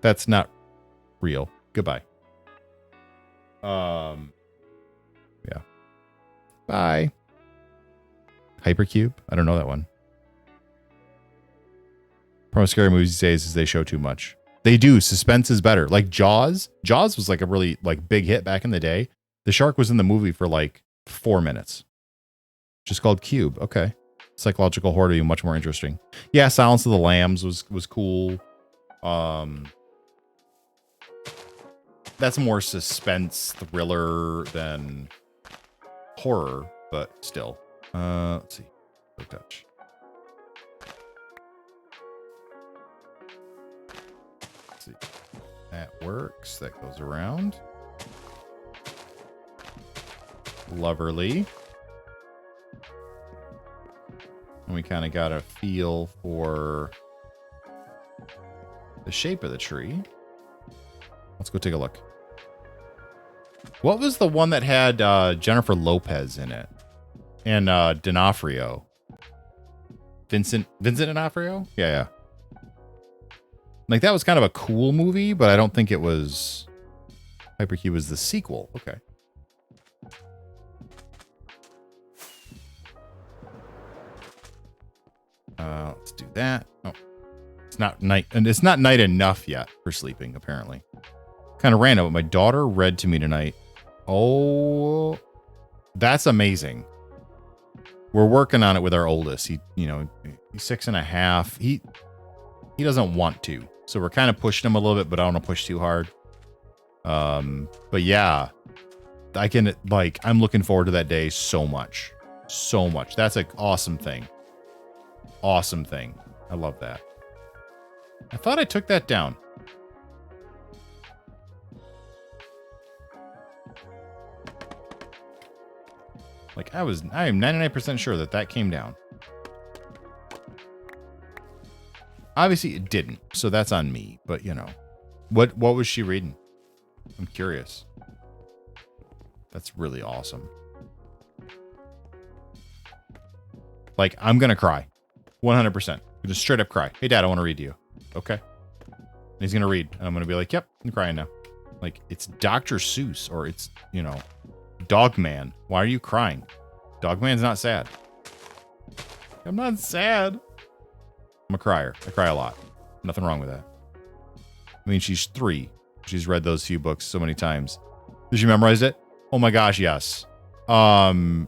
That's not real. Goodbye. Yeah. Bye. Hypercube? I don't know that one. Problem with scary movies these days is they show too much. They do. Suspense is better. Like Jaws. Jaws was like a really like big hit back in the day. The shark was in the movie for like 4 minutes. Just called Cube. Okay. Psychological horror to be much more interesting. Yeah, Silence of the Lambs was cool. That's more suspense thriller than horror, but still. Let's see. Quick touch. Let's see. That works. That goes around. Loverly. And we kind of got a feel for the shape of the tree. Let's go take a look. What was the one that had Jennifer Lopez in it? And D'Onofrio? Vincent D'Onofrio? Yeah. Like, that was kind of a cool movie, but I don't think it was... Hypercube was the sequel. Okay. Let's do that. Oh. It's not night, and it's not night enough yet for sleeping, apparently. Kind of random, but my daughter read to me tonight. Oh, that's amazing. We're working on it with our oldest. He's 6.5. He doesn't want to, so we're kind of pushing him a little bit, but I don't want to push too hard. But yeah, I'm looking forward to that day so much. That's an awesome thing. Awesome thing. I love that. I thought I took that down. Like, I am 99% sure that came down. Obviously it didn't, so that's on me, but you know. What was she reading? I'm curious. That's really awesome. Like, I'm gonna cry. 100%. Just straight up cry. Hey dad, I want to read to you. Okay. And he's gonna read, and I'm gonna be like, yep, I'm crying now. Like, it's Dr. Seuss, or it's, Dog Man. Why are you crying? Dogman's not sad. I'm not sad. I'm a crier. I cry a lot. Nothing wrong with that. I mean, she's 3. She's read those few books so many times. Did she memorize it? Oh my gosh, yes. Oh,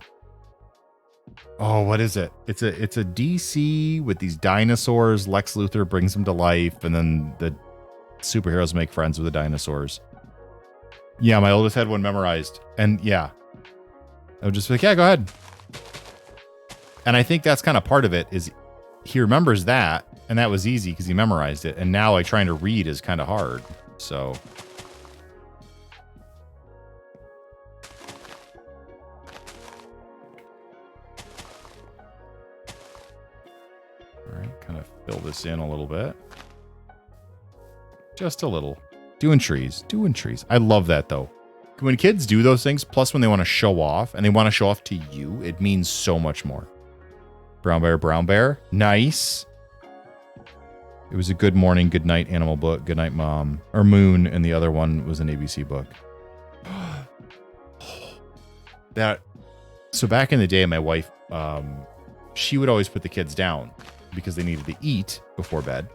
what is it? It's a DC with these dinosaurs. Lex Luthor brings them to life, and then the superheroes make friends with the dinosaurs. Yeah, my oldest had one memorized. And yeah, I would just be like, yeah, go ahead. And I think that's kind of part of it is he remembers that, and that was easy because he memorized it. And now like trying to read is kind of hard. So all right, kind of fill this in a little bit. Just a little. Doing trees. I love that though. When kids do those things, plus when they want to show off, and they want to show off to you, it means so much more. Brown bear. Nice. It was a good morning, good night animal book, good night mom, or moon, and the other one was an ABC book. So back in the day, my wife, she would always put the kids down because they needed to eat before bed.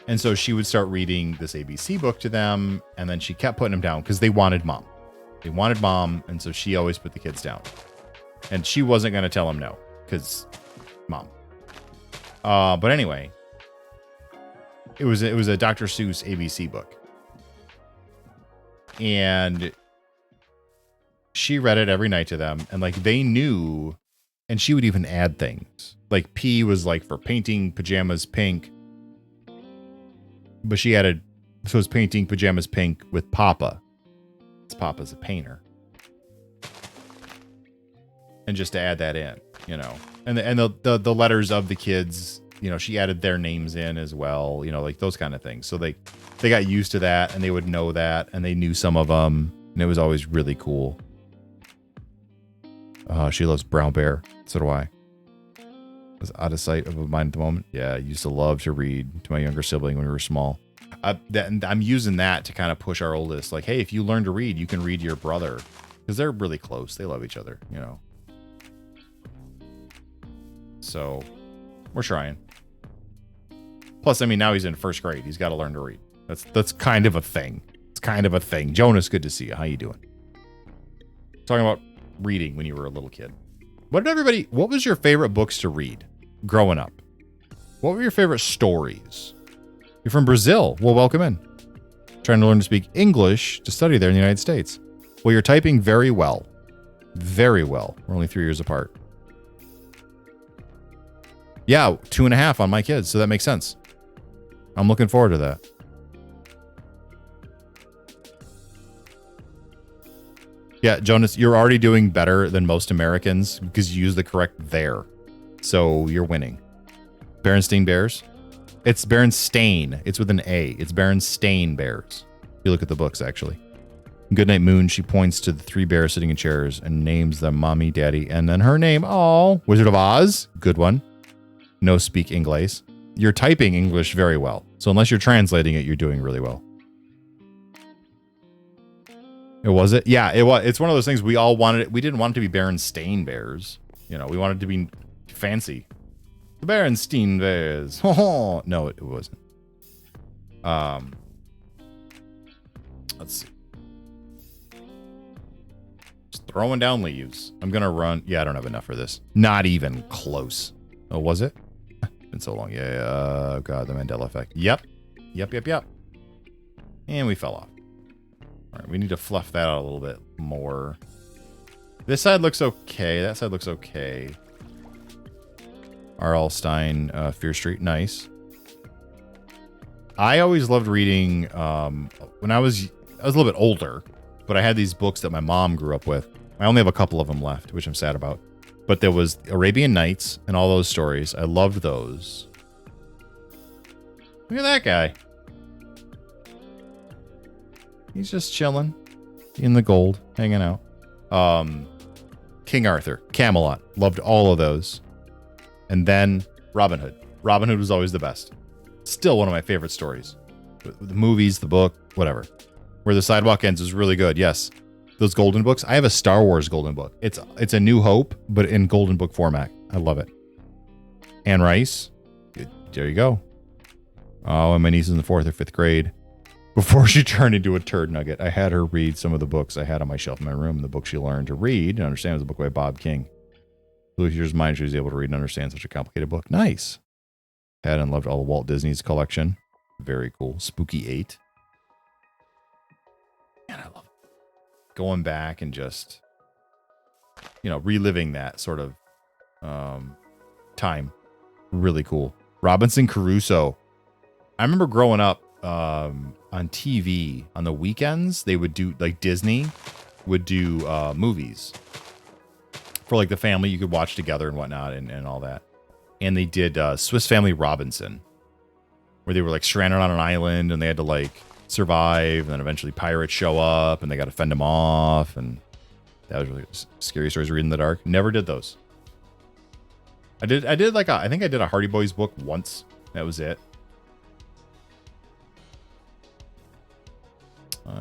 And so she would start reading this ABC book to them, and then she kept putting them down because they wanted mom. And so she always put the kids down. And she wasn't going to tell them no, because mom. But anyway, it was a Dr. Seuss ABC book. And she read it every night to them, and like they knew, and she would even add things. Like P was like for painting pajamas pink. But she added, so it's painting pajamas pink with Papa. Papa's a painter. And just to add that in, you know. And the letters of the kids, you know, she added their names in as well, you know, like those kind of things. So they got used to that, and they would know that, and they knew some of them, and it was always really cool. She loves Brown Bear. So do I. Was out of sight of mind at the moment. Yeah, I used to love to read to my younger sibling when we were small. I'm using that to kind of push our oldest. Like, hey, if you learn to read, you can read to your brother. Because they're really close. They love each other, you know. So, we're trying. Plus, I mean, now he's in first grade. He's got to learn to read. That's kind of a thing. It's kind of a thing. Jonas, good to see you. How you doing? Talking about reading when you were a little kid. What was your favorite books to read growing up? What were your favorite stories? You're from Brazil. Well, welcome in. Trying to learn to speak English to study there in the United States. Well, you're typing very well. Very well. We're only 3 years apart. Yeah, 2.5 on my kids, so that makes sense. I'm looking forward to that. Yeah, Jonas, you're already doing better than most Americans because you use the correct there. So you're winning. Berenstain Bears? It's Berenstain. It's with an A. It's Berenstain Bears. If you look at the books, actually. Goodnight Moon, she points to the 3 bears sitting in chairs and names them Mommy, Daddy, and then her name. Oh, Wizard of Oz. Good one. No speak English. You're typing English very well. So unless you're translating it, you're doing really well. It was it? Yeah, it was. It's one of those things we all wanted it. We didn't want it to be Berenstain Bears. You know, we wanted it to be fancy. The Berenstain Bears. No, it wasn't. Let's see. Just throwing down leaves. I'm going to run. Yeah, I don't have enough for this. Not even close. Oh, was it? Been so long. Yeah. Oh, God, the Mandela effect. Yep. And we fell off. All right, we need to fluff that out a little bit more. This side looks okay. That side looks okay. R.L. Stein, Fear Street. Nice. I always loved reading when I was a little bit older, but I had these books that my mom grew up with. I only have a couple of them left, which I'm sad about. But there was Arabian Nights and all those stories. I loved those. Look at that guy. He's just chilling in the gold, hanging out. King Arthur, Camelot. Loved all of those. And then Robin Hood. Robin Hood was always the best. Still one of my favorite stories. The movies, the book, whatever. Where the Sidewalk Ends is really good, yes. those golden books. I have a Star Wars golden book. It's a New Hope, but in golden book format. I love it. Anne Rice. There you go. Oh, and my niece is in the 4th or 5th grade. Before she turned into a turd nugget, I had her read some of the books I had on my shelf in my room. The book she learned to read and understand was a book by Bob King. Blew years mind she was able to read and understand such a complicated book. Nice. Had and loved all of Walt Disney's collection. Very cool. Spooky 8. Man, I love it. Going back and just, reliving that sort of time. Really cool. Robinson Crusoe. I remember growing up on TV on the weekends. They would do, like, Disney would do movies for, like, the family you could watch together and whatnot and all that. And they did Swiss Family Robinson, where they were, like, stranded on an island and they had to, like, survive, and then eventually pirates show up and they got to fend them off, and that was really scary stories to read in the dark. Never did those. I did like I think I did a Hardy Boys book once. That was it. Do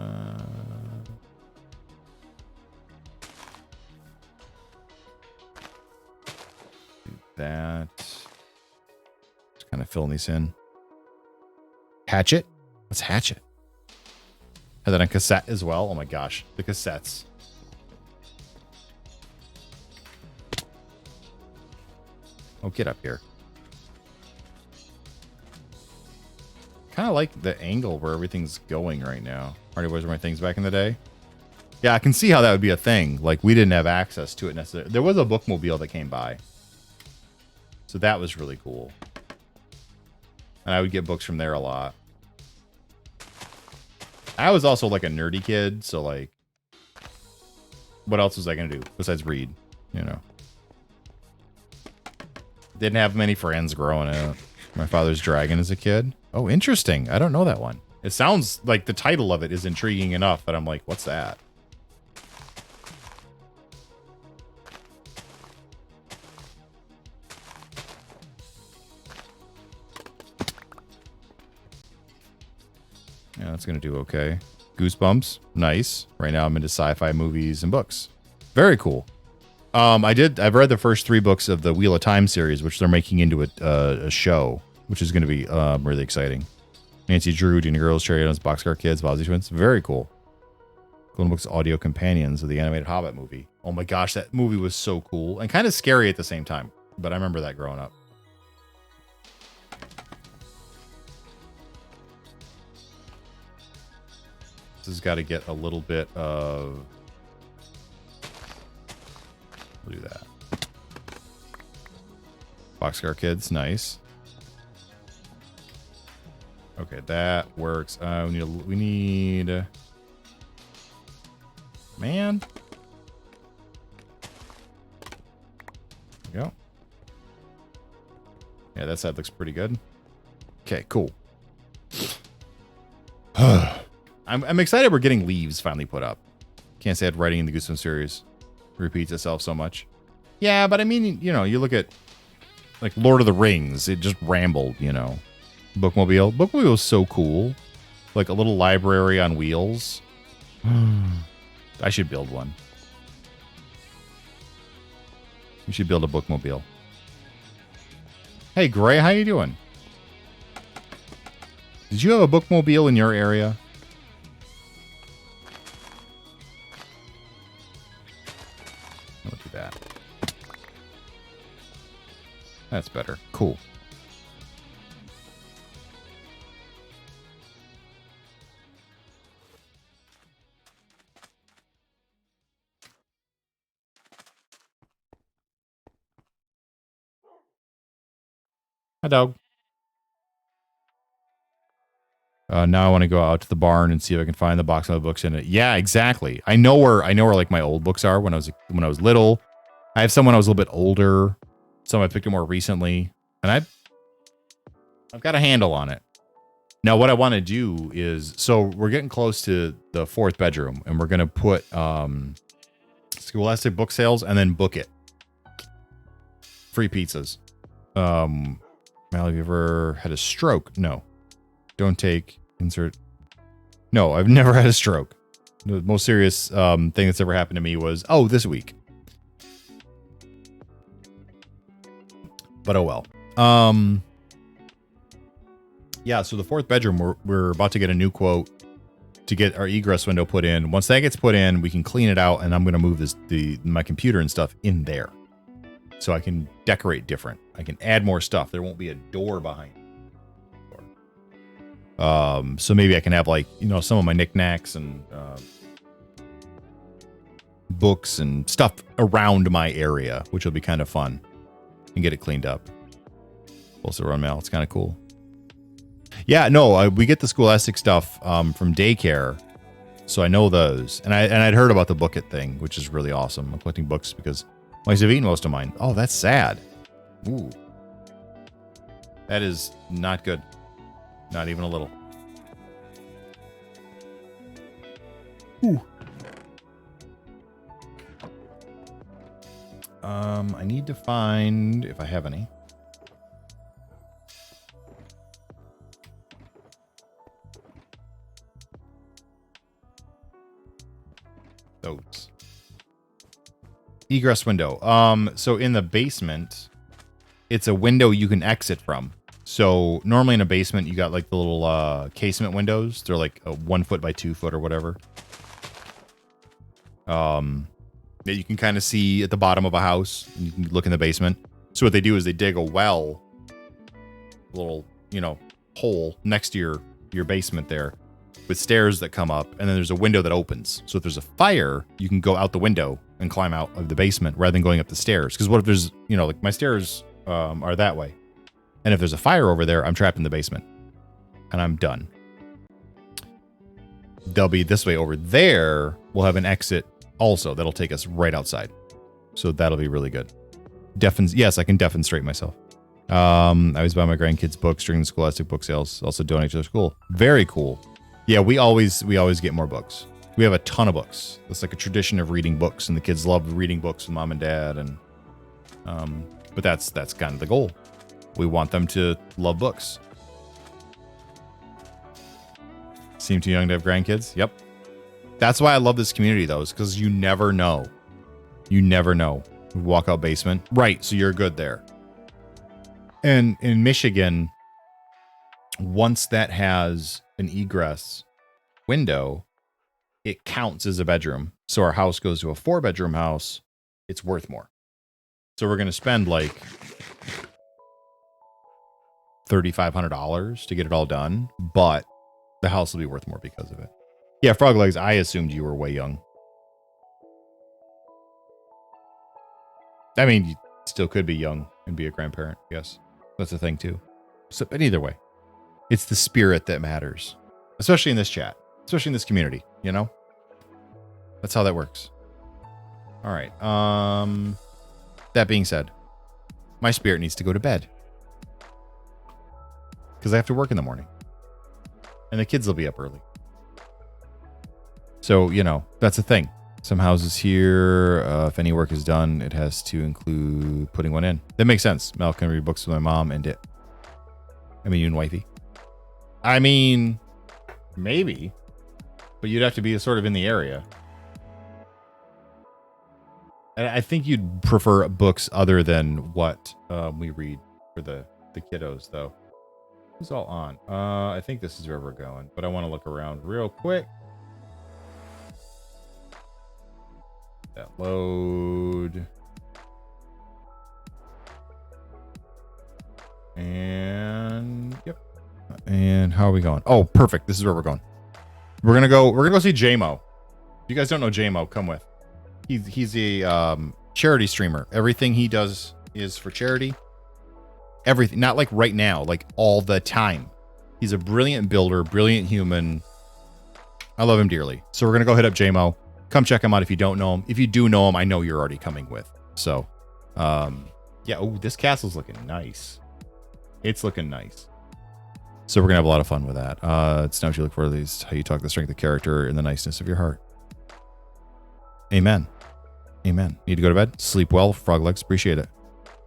that. Just kind of filling these in. Hatchet? What's Hatchet? Had that on cassette as well. Oh my gosh, the cassettes. Oh, get up here. Kind of like the angle where everything's going right now. Hardy Boys were my things back in the day. Yeah, I can see how that would be a thing. Like, we didn't have access to it necessarily. There was a bookmobile that came by. So that was really cool. And I would get books from there a lot. I was also like a nerdy kid, so like, what else was I going to do besides read, Didn't have many friends growing up. My father's dragon as a kid. Oh, interesting. I don't know that one. It sounds like the title of it is intriguing enough that I'm like, what's that? Yeah, that's going to do okay. Goosebumps. Nice. Right now I'm into sci-fi movies and books. Very cool. I've read the first 3 books of the Wheel of Time series, which they're making into a show, which is going to be really exciting. Nancy Drew, Dina Girls, Cherry Adams, Boxcar Kids, Bosley Twins. Very cool. Golden Books audio companions of the animated Hobbit movie. Oh my gosh, that movie was so cool and kind of scary at the same time. But I remember that growing up. This has got to get a little bit of... We'll do that. Boxcar Kids, nice. Okay, that works. We need... Man. There we go. Yeah, that side looks pretty good. Okay, cool. I'm excited we're getting leaves finally put up. Can't say that writing in the Goosebumps series repeats itself so much. Yeah, but I mean, you look at like Lord of the Rings, it just rambled, Bookmobile. Bookmobile was so cool. Like a little library on wheels. I should build one. We should build a bookmobile. Hey, Gray, how you doing? Did you have a bookmobile in your area? I'll do that. That's better. Cool. Hi, dog. Now I want to go out to the barn and see if I can find the box of books in it. Yeah, exactly. I know where like my old books are when I was little. I have some when I was a little bit older. Some I picked up more recently, and I've got a handle on it. Now, what I want to do is, so we're getting close to the 4th bedroom, and we're gonna put Scholastic book sales and then book it. Free pizzas. Mal, have you ever had a stroke? No. Don't take insert. No, I've never had a stroke. The most serious thing that's ever happened to me was, this week. But oh well. Yeah, so the fourth bedroom, we're about to get a new quote to get our egress window put in. Once that gets put in, we can clean it out, and I'm going to move my computer and stuff in there. So I can decorate different. I can add more stuff. There won't be a door behind it. So maybe I can have some of my knickknacks and books and stuff around my area, which will be kind of fun, and get it cleaned up. Also run mail. It's kind of cool. Yeah, no, we get the Scholastic stuff from daycare, so I know those. And I'd heard about the Book It thing, which is really awesome. I'm collecting books because my have eaten most of mine. Oh, that's sad. Ooh. That is not good. Not even a little. Ooh. I need to find if I have any. Those. Egress window. So in the basement, it's a window you can exit from. So normally in a basement, you got like the little casement windows. They're like 1 foot by 2 foot or whatever. That you can kind of see at the bottom of a house. And you can look in the basement. So what they do is they dig a well, little, hole next to your basement there, with stairs that come up, and then there's a window that opens. So if there's a fire, you can go out the window and climb out of the basement rather than going up the stairs. Because what if there's, like my stairs are that way, and if there's a fire over there, I'm trapped in the basement, and I'm done. They'll be this way over there. We'll have an exit also that'll take us right outside. So that'll be really good. Yes, I can defenestrate myself. I always buy my grandkids books during the Scholastic book sales. Also donate to their school. Very cool. Yeah, we always get more books. We have a ton of books. It's like a tradition of reading books, and the kids love reading books with mom and dad. And but that's kind of the goal. We want them to love books. Seem too young to have grandkids? Yep. That's why I love this community, though, is because you never know. You never know. Walkout basement. Right, so you're good there. And in Michigan, once that has an egress window, it counts as a bedroom. So our house goes to a 4-bedroom house. It's worth more. So we're going to spend like $3,500 to get it all done, but the house will be worth more because of it. Yeah, Frog Legs, I assumed you were way young. I mean, you still could be young and be a grandparent. Yes, that's a thing too. So, but either way, it's the spirit that matters, especially in this chat, especially in this community. That's how that works. All right. That being said, my spirit needs to go to bed because I have to work in the morning, and the kids will be up early. So that's the thing. Some houses here, if any work is done, it has to include putting one in. That makes sense. Mel can read books with my mom and you and wifey. I mean, maybe, but you'd have to be sort of in the area. And I think you'd prefer books other than what we read for the kiddos, though. Who's all on? I think this is where we're going, but I want to look around real quick. That load. And yep. And how are we going? Oh, perfect. This is where we're going. We're gonna go see J-Mo. If you guys don't know J-Mo, come with. He's a charity streamer. Everything he does is for charity. Everything, not like right now, like all the time. He's a brilliant builder, brilliant human. I love him dearly. So we're gonna go hit up J-Mo. Come check him out if you don't know him. If you do know him, I know you're already coming with. So, yeah. Oh, this castle's looking nice. It's looking nice. So we're gonna have a lot of fun with that. It's now what you look for. These how you talk the strength of character and the niceness of your heart. Amen. Amen. Need to go to bed? Sleep well, Frog Legs. Appreciate it.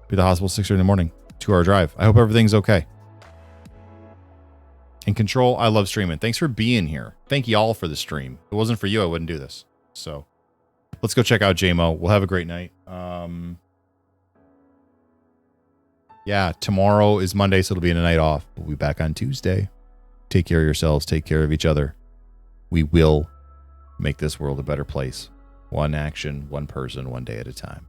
Be at the hospital 6:30 in the morning. 2-hour drive. I hope everything's okay. And Control, I love streaming. Thanks for being here. Thank you all for the stream. If it wasn't for you, I wouldn't do this. So let's go check out JMO. We'll have a great night. Yeah, tomorrow is Monday, so it'll be a night off. We'll be back on Tuesday. Take care of yourselves. Take care of each other. We will make this world a better place. One action, one person, one day at a time.